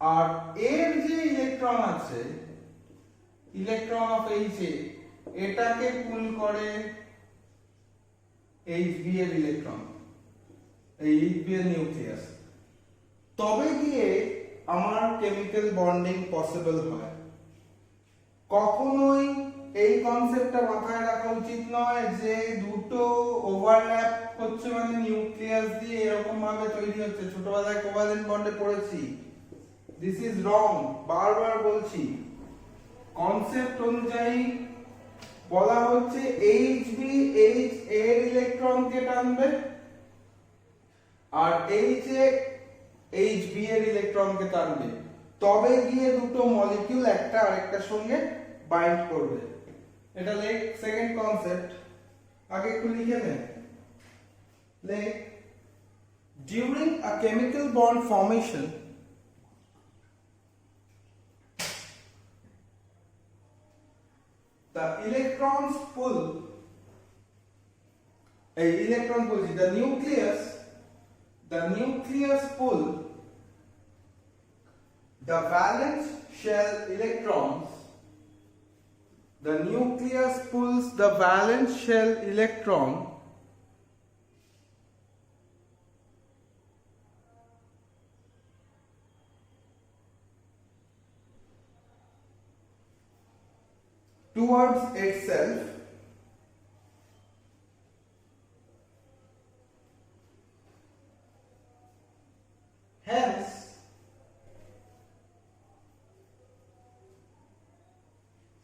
আর এর যে ইলেকট্রন আছে, ইলেকট্রন অফ Ha, এটাকে পুল করে Hb এর ইলেকট্রন, এই Hb এর নিউক্লিয়াস। তবে গিয়ে আমার কেমিক্যাল বন্ডিং পসিবল হয়। কখনোই এই কনসেপ্টটা মাথায় রাখা উচিত নয় যে দুটো ওভারল্যাপ হচ্ছে মানে নিউক্লিয়াস দিয়ে এরকম ভাবে তৈরি হচ্ছে। ছোটবেলায় কোভালেন্ট বন্ডে পড়েছি, দিস ইজ রং, বারবার বলছি। কনসেপ্ট অনুযায়ী বলা হচ্ছে Hb H এর ইলেকট্রনকে টানবে আর H এ Hb এর ইলেকট্রনকে টানবে, তবে গিয়ে দুটো মলিকিউল একটা আরেকটার সঙ্গে বাইন্ড করবে। এটা লেখ সেকেন্ড কনসেপ্ট, আগে একটু লিখে নেন। লেখ, during a chemical bond formation the electrons pull the nucleus pull the valence shell electrons, the nucleus pulls the valence shell electron towards itself, hence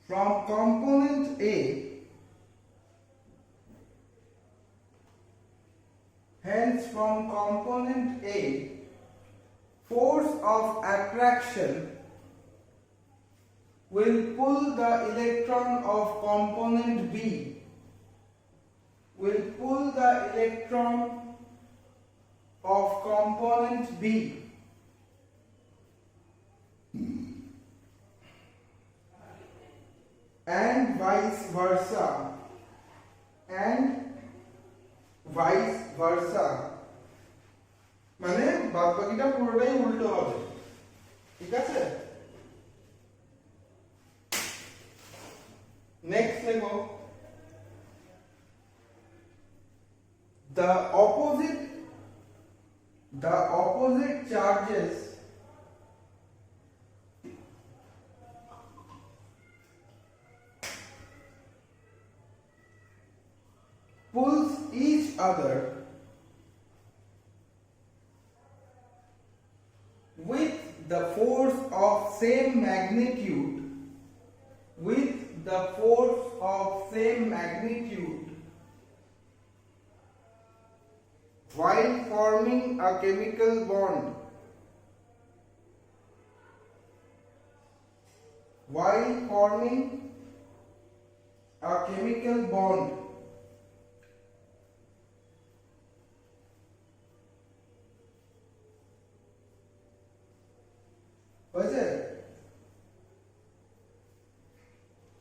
from component A, force of attraction will pull the electron of component B, and vice versa, মানে বাদ বাকিটা পুরোটাই উল্টো হবে, ঠিক আছে। Next লেখো, the opposite charges pulls each other with the force of same magnitude while forming a chemical bond. হয়েছে?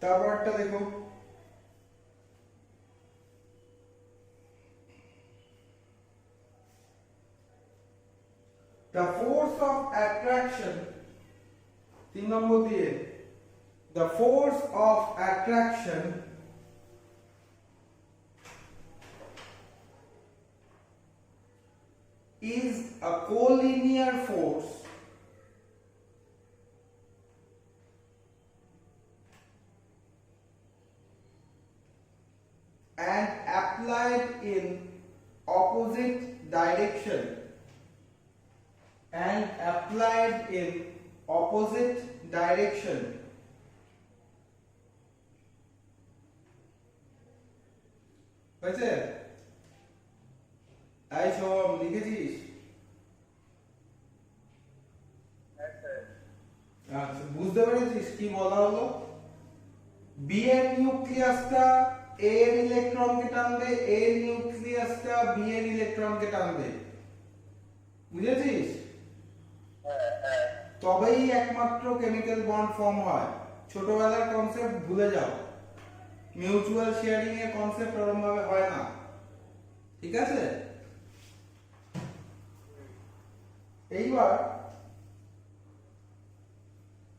তারপরটা দেখো, the force of attraction, 3 নম্বর দিয়ে, the force of attraction is a collinear force and applied in direction and applied in opposite direction, বুঝছে? এই সব লিখেছিস? আচ্ছা, বুঝতে পেরেছিস কি বলা হলো? বি এর নিউক্লিয়াসটা এ এর ইলেকট্রনকে টানবে, এ এর নিউক্লিয়াসটা বি এর ইলেকট্রনকে টানবে, বুঝেছিস? তবেই একমাত্র কেমিক্যাল বন্ড ফর্ম হয়। ছোটবেলার কনসেপ্ট ভুলে যাও, মিউচুয়াল শেয়ারিং এর কনসেপ্ট ওরকম ভাবে হয় না, ঠিক আছে? এইবার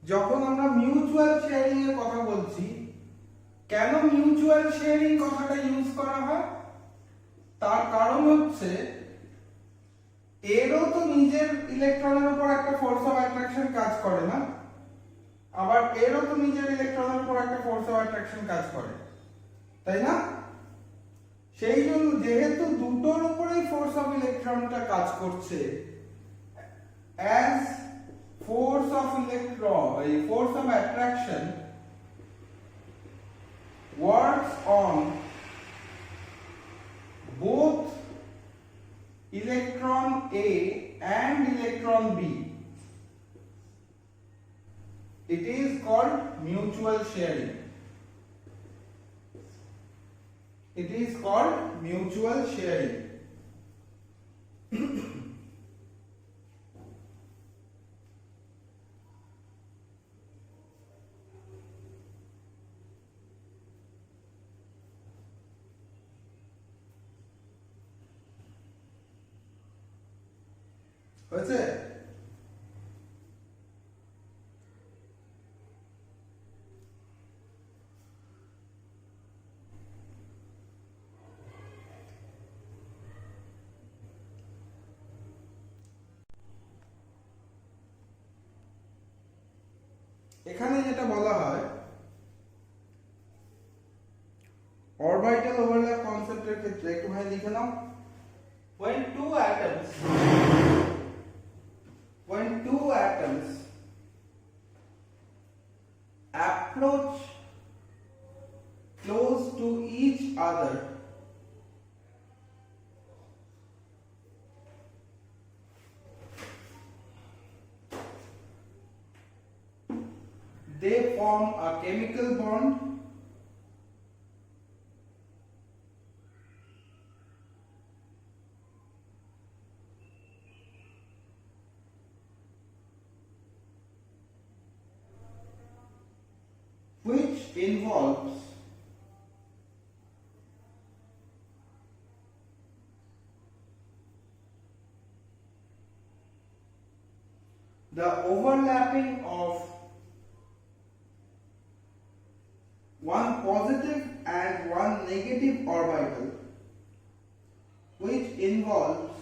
যখন আমরা মিউচুয়াল শেয়ারিং এর কথা বলছি, কেন মিউচুয়াল শেয়ারিং কথাটা ইউজ করা হয়? তার কারণ হচ্ছে এরও তো নিজের ইলেকট্রনের উপর একটা ফোর্স অফ অ্যাট্রাকশন কাজ করে না, আবার এরও তো নিজের ইলেকট্রনের উপর একটা ফোর্স অফ অ্যাট্রাকশন কাজ করে, তাই না? সেই জন্য যেহেতু দুটোর উপরেই ফোর্স অফ ইলেকট্রনটা কাজ করছে, as force of electron, force of attraction works on both electron A and electron B, it is called mutual sharing. It is called mutual sharing. হয়েছে? এখানে যেটা বলা হয় অরবিটাল ওভারল্যাপ কনসেপ্টের ক্ষেত্রে একটু ভাই লিখে নাও, when two atoms approach close to each other, they form a chemical bond which involves the overlapping of one positive and one negative orbital, which involves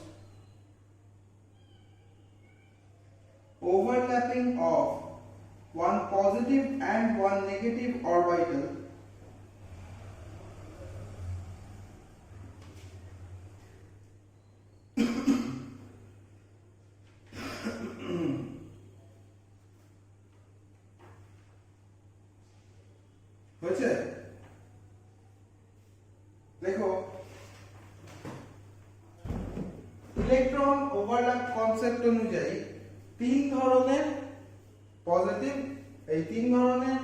overlapping of one positive and one negative orbital হয়েছে? দেখো, electron overlap concept অনুযায়ী তিন ধরনের positive, এই তিন ধরনের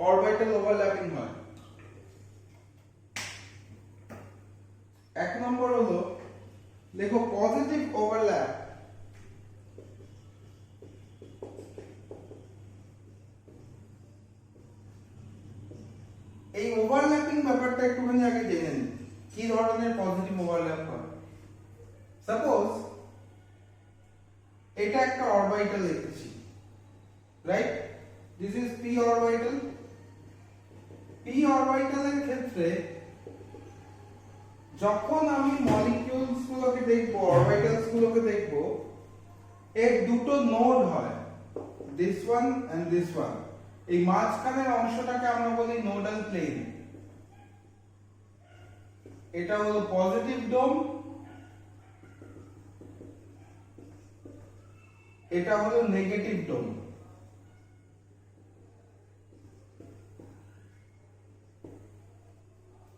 orbital overlapping হয়। এক নম্বর হলো, দেখো পজিটিভ ওভারল্যাপ, এই ওভারল্যাপিং ব্যাপারটা একটুখানি আগে জেনে নিন কি ধরনের পজিটিভ ওভারল্যাপ হয়। সাপোজ এটা একটা অরবিটাল লিখেছি, right? This is p orbital. p অরবিটালের ক্ষেত্রে যখন আমি মলিকিউলস গুলোকে দেখব, অরবিটালস গুলোকে দেখব, এর দুটো নোড হয়, this one and this one. এই মাঝখানের অংশটাকে আমরা বলি নোডাল প্লেন। এটা হলো পজিটিভ ডোম এটা হলো নেগেটিভ ডোম।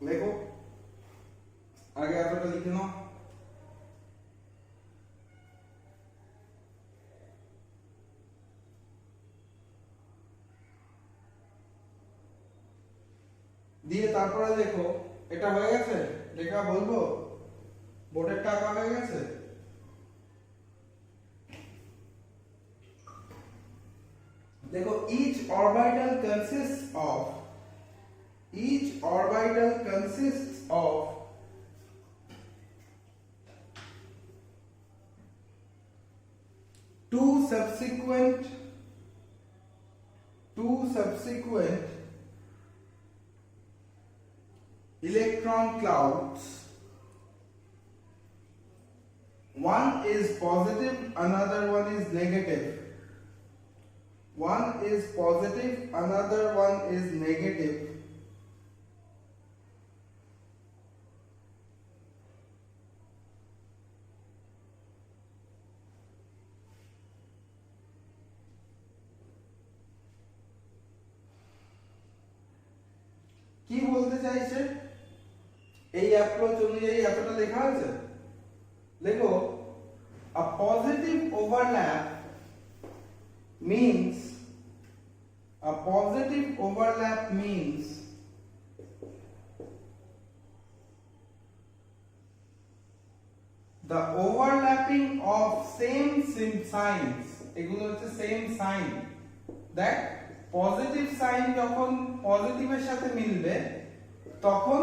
লেখো, আগে এতটা লিখে নাও। দিয়ে তারপরে দেখো এটা হয়ে গেছে, লেখা বলবো বোর্ডের টাকা হয়ে গেছে। देखो each orbital consists of two subsequent electron clouds. One is positive, another one is negative. One is positive, another one is negative. কি বলতে চাইছে এই অ্যাপ্রোচ অনুযায়ী এতটা লেখা আছে। দেখো a positive overlap means the overlapping of same signs, এগুলো হচ্ছে সেম সাইন। দেখ পজিটিভ সাইন যখন পজিটিভের সাথে মিলবে তখন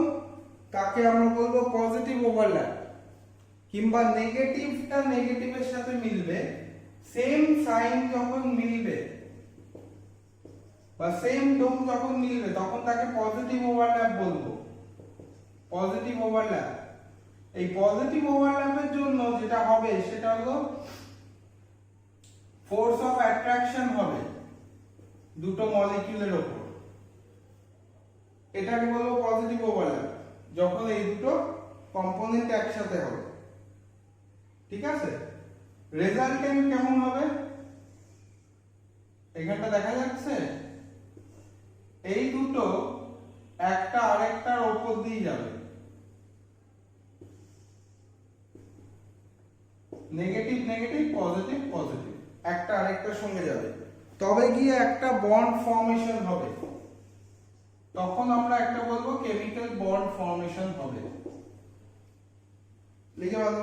তাকে আমরা বলবো পজিটিভ ওভারল্যাপ, কিংবা নেগেটিভটা নেগেটিভের সাথে মিলবে, সেম সাইন যখন মিলবে বা সেম ডোম যখন মিলবে তখন তাকে পজিটিভ ওভারল্যাপ বলবো। পজিটিভ ওভারল্যাপ, এই পজিটিভ ওভারল্যাপের জন্য যেটা হবে সেটা হলো ফোর্স অফ অ্যাট্রাকশন হবে দুটো মলিকিউলের উপর, এটাকে বলবো পজিটিভ ওভারল্যাপ যখন এই দুটো কম্পোনেন্ট একসাথে হবে। ঠিক আছে, রেজাল্টেন্ট কেমন হবে এখানটা দেখা যাচ্ছে, এই দুটো একটা আরেকটার উপর দিয়ে যাবে, নেগেটিভ নেগেটিভ পজিটিভ পজিটিভ একটা আরেকটার সঙ্গে যাবে, তবে গিয়ে একটা বন্ড ফর্মেশন হবে, তখন আমরা একটা বলবো কেমিক্যাল বন্ড ফর্মেশন হবে। লিখে ভালো।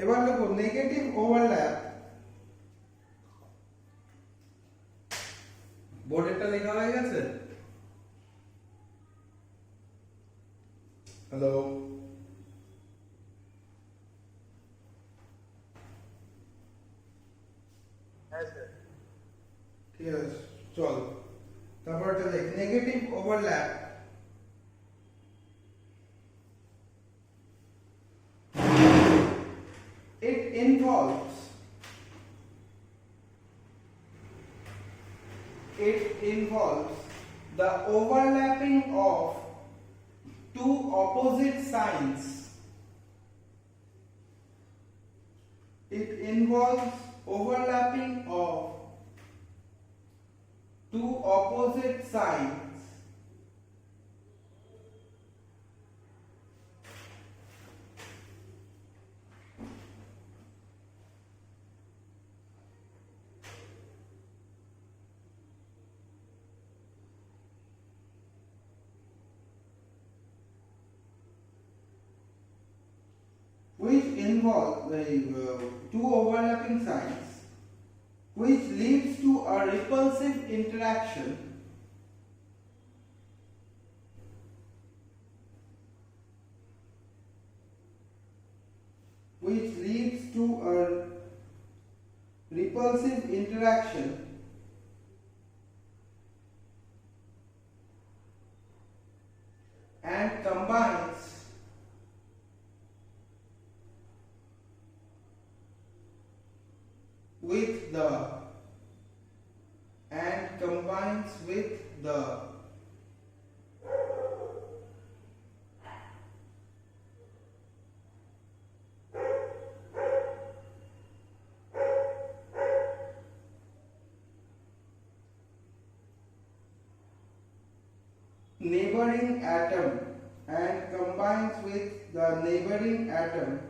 এবার দেখো নেগেটিভ ওভারল্যাপ, বোর্ডেরটা লেখা হয়ে গেছে। হ্যালো, ঠিক আছে চল তারপরটা দেখ। Negative overlap it involves the overlapping of two opposite signs. It involves overlapping of two opposite signs which involve two overlapping signs which leads to a repulsive interaction and combines with the neighboring atom and combines with the neighboring atom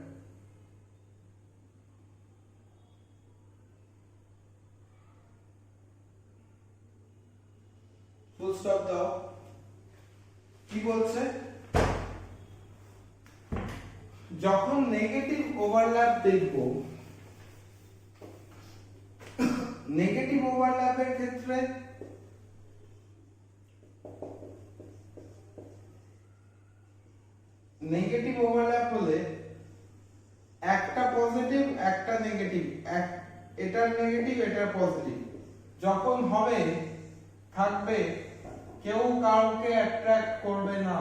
full stop দাও কি বলছে যখন negative overlap দেখব negative ওভারল্যাপের ক্ষেত্রে negative overlap হলে একটা positive একটা negative এটার নেগেটিভ এটার পজিটিভ যখন হবে থাকবে কেউ কাউকে অ্যাট্রাক্ট করবে না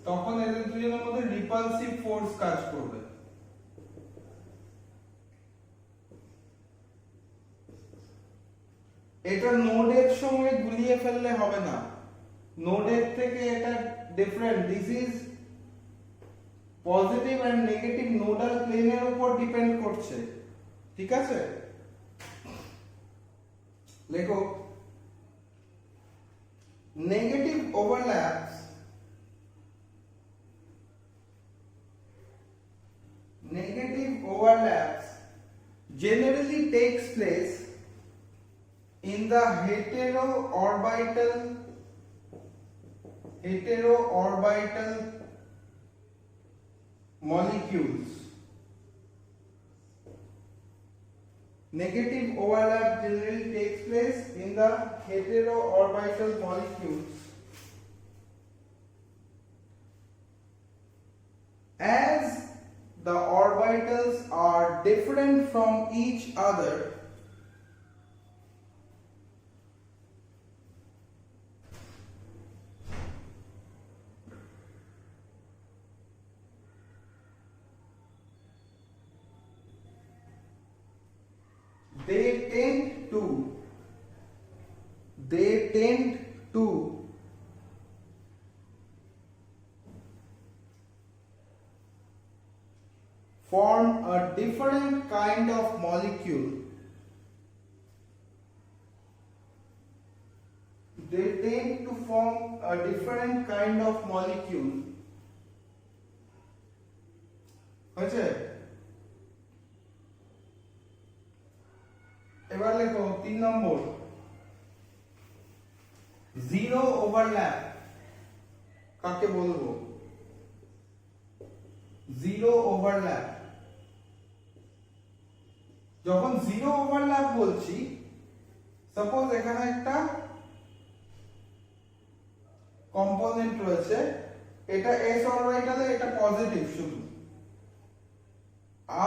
তখন এদের দুজনের মধ্যে রিপালসিভ ফোর্স কাজ করবে এটা নোডের সঙ্গে গুলিয়ে ফেললে হবে না নোডের থেকে এটা different this is positive and negative nodal প্লেনের উপর ডিপেন্ড করছে ঠিক আছে লেখো negative overlaps generally takes place in the hetero-orbital molecules. Negative overlap generally takes place in the hetero-orbital molecules as the orbitals are different from each other. They tend to form a different kind of molecule. They tend to form a different kind of molecule. হয়েছে এবার লেখো 3 number zero overlap কাকে বলবো zero overlap যখন zero overlap বলছি suppose এখানে একটা component রয়েছে এটা s অরবিটালে এটা পজিটিভ শুধু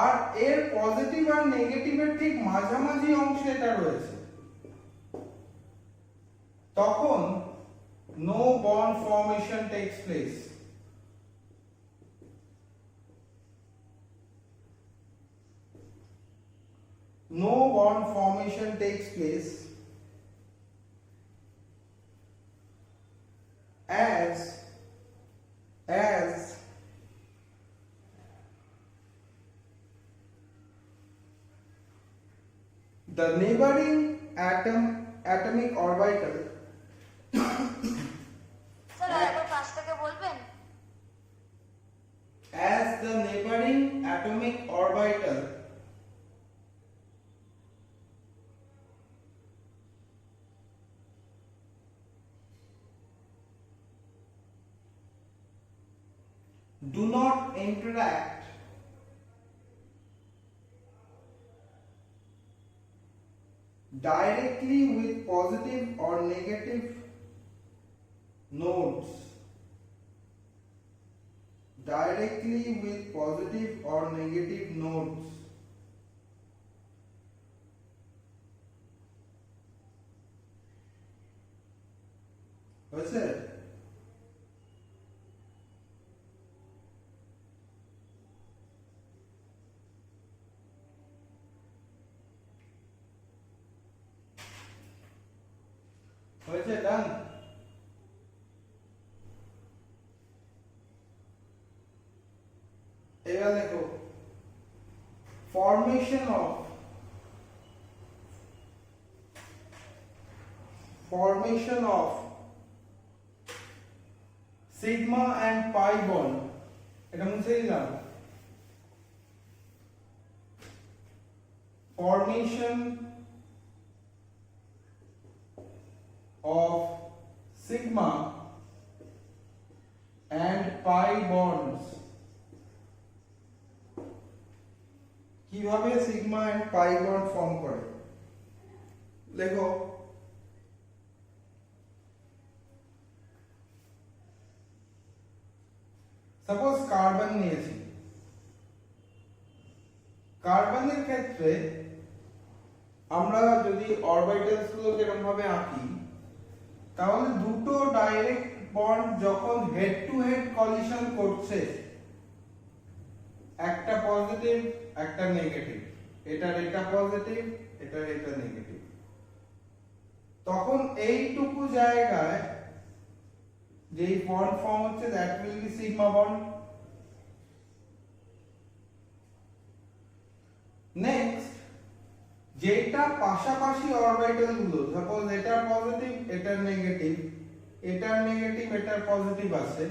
আর এর পজিটিভ আর নেগেটিভের ঠিক মাঝামাঝি অংশে এটা রয়েছে তখন no bond formation takes place no bond formation takes place as the neighboring atomic orbital sir আরেকবার পাশ থেকে বলবেন as the neighboring atomic orbital do not interact directly with positive or negative nodes হয়েছে হয়েছে ডান এবার দেখো formation of sigma and pi bond, এটা মুছে দিলাম। Formation of sigma and pi bonds, কিভাবে sigma and pi bond form করে লেখো। সাপোজ কার্বন নিয়েছি, কার্বনের ক্ষেত্রে আমরা যদি অরবিটালস গুলোকে এরকম ভাবে আঁকি, তাহলে দুটো ডাইরেক্ট বন্ড যখন হেড টু হেড কলিশন করছে, একটা পজিটিভ একটা নেগেটিভ, এটা পজিটিভ এটা নেগেটিভ, তখন এইটুকু জায়গায় যেই বন্ড ফর্ম হচ্ছে that will be sigma bond. Next, যেটা পাশাপাশি অরবিটাল গুলো, সাপোজ এটা পজিটিভ এটা নেগেটিভ, এটার নেগেটিভ এটার পজিটিভ আছে,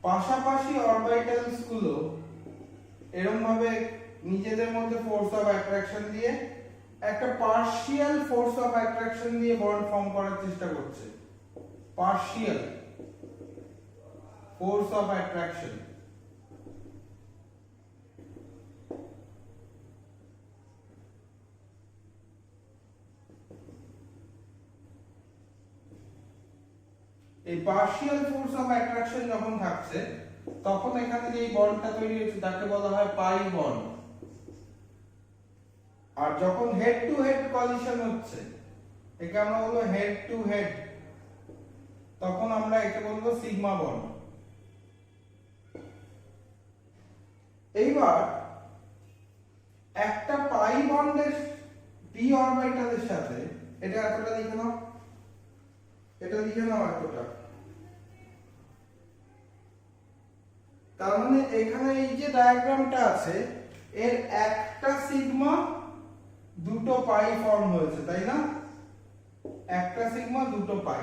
পাশাপাশি অরবিটালস গুলো এরকম ভাবে নিজেদের মধ্যে ফোর্স অফ অ্যাট্রাকশন দিয়ে একটা পার্শিয়াল ফোর্স অফ অ্যাট্রাকশন দিয়ে বন্ড ফর্ম করার চেষ্টা করছে। Partial force of attraction. এই পার্শিয়াল ফোর্স অফ অ্যাট্রাকশন যখন থাকছে, তখন এখানে যে বন্ডটা তৈরি হচ্ছে তাকে বলা হয় পাই বন্ড। আর যখন হেড টু হেড কলিশন হচ্ছে, একে আমরা বলবো হেড টু হেড, তখন আমরা একে বলবো সিগমা বন্ড। এইবার একটা পাই বন্ডের পি অরবিটালের সাথে এটা এতটা লিখে নাও, এটা লিখে নাও এতটা। তার মানে এখানে এই যে ডায়াগ্রামটা আছে, এর একটা সিগমা দুটো পাই ফর্ম হয়েছে, তাই না? একটা সিগমা দুটো পাই।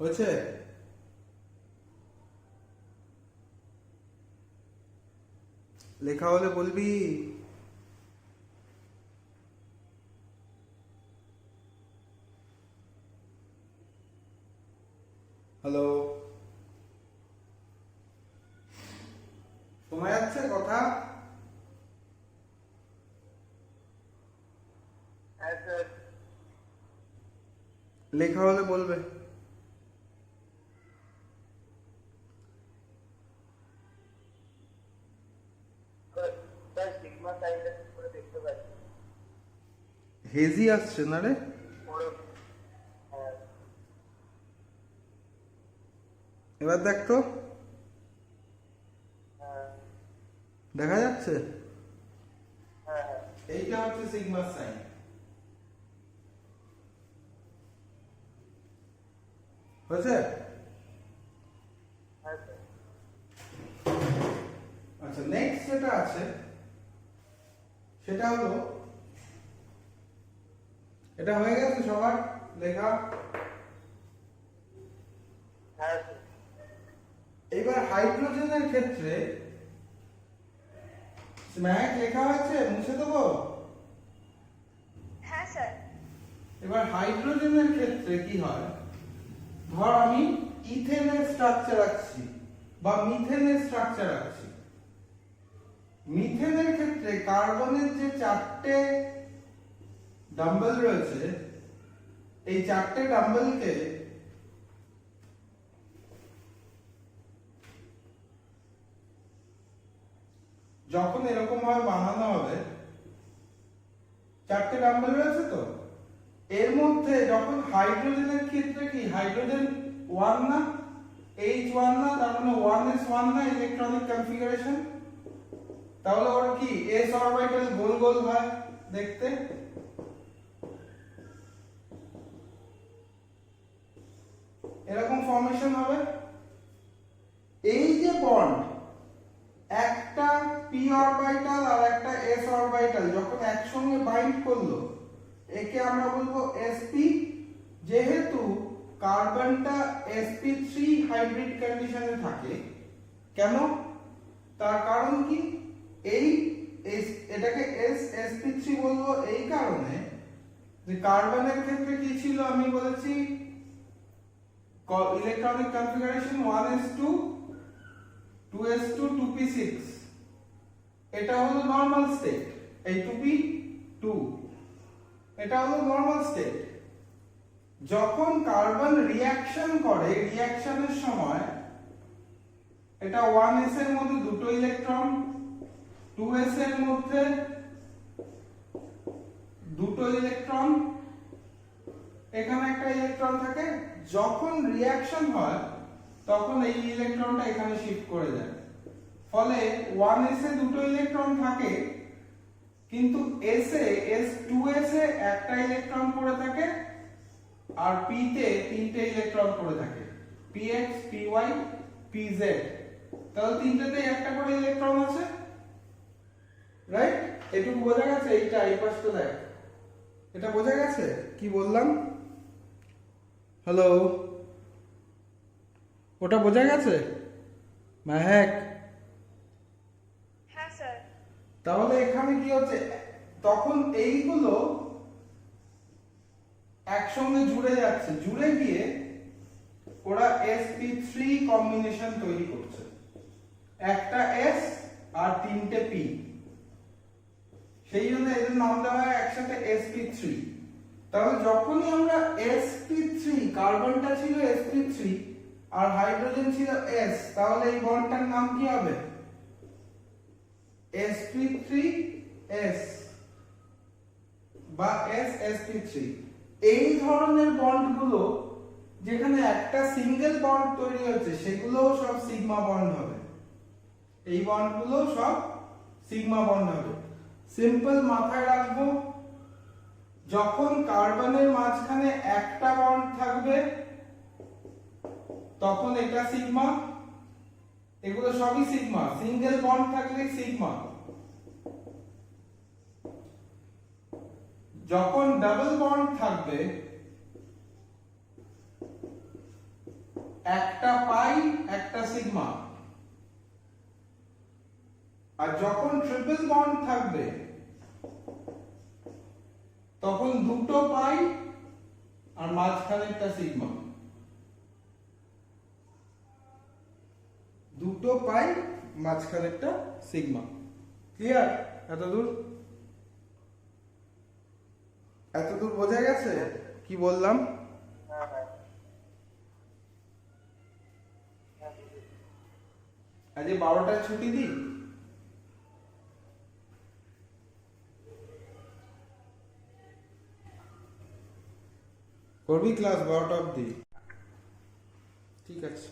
হয়েছে? লেখা হলে বলবি। হ্যালো, শোনা যাচ্ছে কথা? হ্যাঁ স্যার। লেখা হলে বলবে। সিগমা সাইনটা ঠিক করে দেখতে পাচ্ছি। হেজি আসছে না রে? হ্যাঁ। এবার দেখ তো, হ্যাঁ দেখা যাচ্ছে? হ্যাঁ। এইটা হচ্ছে সিগমা সাইন। হয়েছে? হ্যাঁ স্যার। আচ্ছা, নেক্সট যেটা আছে সেটা হলো, এটা হয়ে গেছে সবার লেখা? হ্যাঁ স্যার। এবার হাইড্রোজেনের ক্ষেত্রে স্ম্যাক লেখা হয়েছে, মুছে দেবো? হ্যাঁ স্যার। এবার হাইড্রোজেনের ক্ষেত্রে কি হয়, ধর আমি ইথেনের স্ট্রাকচার রাখছি বা মিথেনের স্ট্রাকচার রাখছি। মিথেনের ক্ষেত্রে কার্বনের যে চারটে ডাম্বেল রয়েছে, এই চারটে ডাম্বেলকে যখন এরকম ভাবে বানানো হবে, চারটে ডাম্বেল রয়েছে তো, এর মধ্যে যখন হাইড্রোজেনের ক্ষেত্রে কি হাইড্রোজেন 1 না, H1 না, তার মানে 1s1 না ইলেকট্রনিক কনফিগারেশন, তাহলে ওর কি s অরবিটাল গোল গোল হয় দেখতে। এরকম ফর্মেশন হবে। এই যে বন্ড, একটা পি অরবিটাল আর একটা এস অরবিটাল যখন একসঙ্গে বাইন্ড করলো, একে আমরা বলবো sp। যেহেতু কার্বনটা sp3 হাইব্রিড কন্ডিশনে থাকে, কেন? তার কারণ কি? এই এটাকে sp3 বলবো এই কারণে যে কার্বনের ক্ষেত্রে কি ছিল আমি বলেছি, electronic configuration 1s2 2s2 2p6, এটা হলো নরমাল স্টেট। এই 2p2 এটা হলো নরমাল স্টেট। যখন কার্বন রিঅ্যাকশন করে, রিঅ্যাকশনের সময় এটা 1s এর মধ্যে দুটো ইলেকট্রন, 2s এর মধ্যে দুটো ইলেকট্রন, এখানে একটা ইলেকট্রন থাকে। যখন রিঅ্যাকশন হয় তখন এই ইলেকট্রনটা এখানে শিফট করে যায়, ফলে 1s এ দুটো ইলেকট্রন থাকে, কিন্তু s2s এ একটা ইলেকট্রন পড়ে থাকে, আর p তে তিনটে ইলেকট্রন পড়ে থাকে, px py pz। তাহলে তিনটেতেই একটা করে ইলেকট্রন আছে, রাইট? এটুকু বোঝা গেছে? এইটা এই পাশটা দেখ, এটা বোঝা গেছে কি বললাম? হ্যালো, ওটা বোঝা গেছে মেহেক? হ্যাঁ স্যার। তাহলে এখানে কি হচ্ছে, তখন এইগুলো একসঙ্গে জুড়ে যাচ্ছে, জুড়ে গিয়ে ওরা sp3 কম্বিনেশন তৈরি করছে, একটা s আর তিনটে p, সেই জন্য এদের নাম দেওয়া হয় একসাথে sp3। তাহলে যখনই আমরা sp3, কার্বনটা ছিল sp3 আর হাইড্রোজেন ছিল s, তাহলে এই বন্ডটার নাম কি হবে? sp3s বা ssp3। এই ধরনের বন্ডগুলো যেখানে একটা সিঙ্গেল বন্ড তৈরি হচ্ছে, সেগুলোও সব সিগমা বন্ড হবে। এই বন্ডগুলো সব সিগমা বন্ড হবে। সিম্পল মাথায় রাখবো, যখন কার্বনের মাঝখানে একটা বন্ড থাকবে তখন এটা সিগমা, এগুলো সবই সিগমা। সিঙ্গেল বন্ড থাকলে সিগমা। যখন ডাবল বন্ড থাকবে, একটা পাই একটা সিগমা। আর যখন ট্রিপল বন্ড থাকবে তখন দুটো পাই আর মাঝখানে একটা সিগমা। দুটো পাই মাঝখানে একটা সিগমা। ক্লিয়ার? এতদূর এতদূর বোঝা গেছে কি বললাম? আজ 12টায় ছুটি দিই? করবি ক্লাস 12টা অবধি? ঠিক আছে।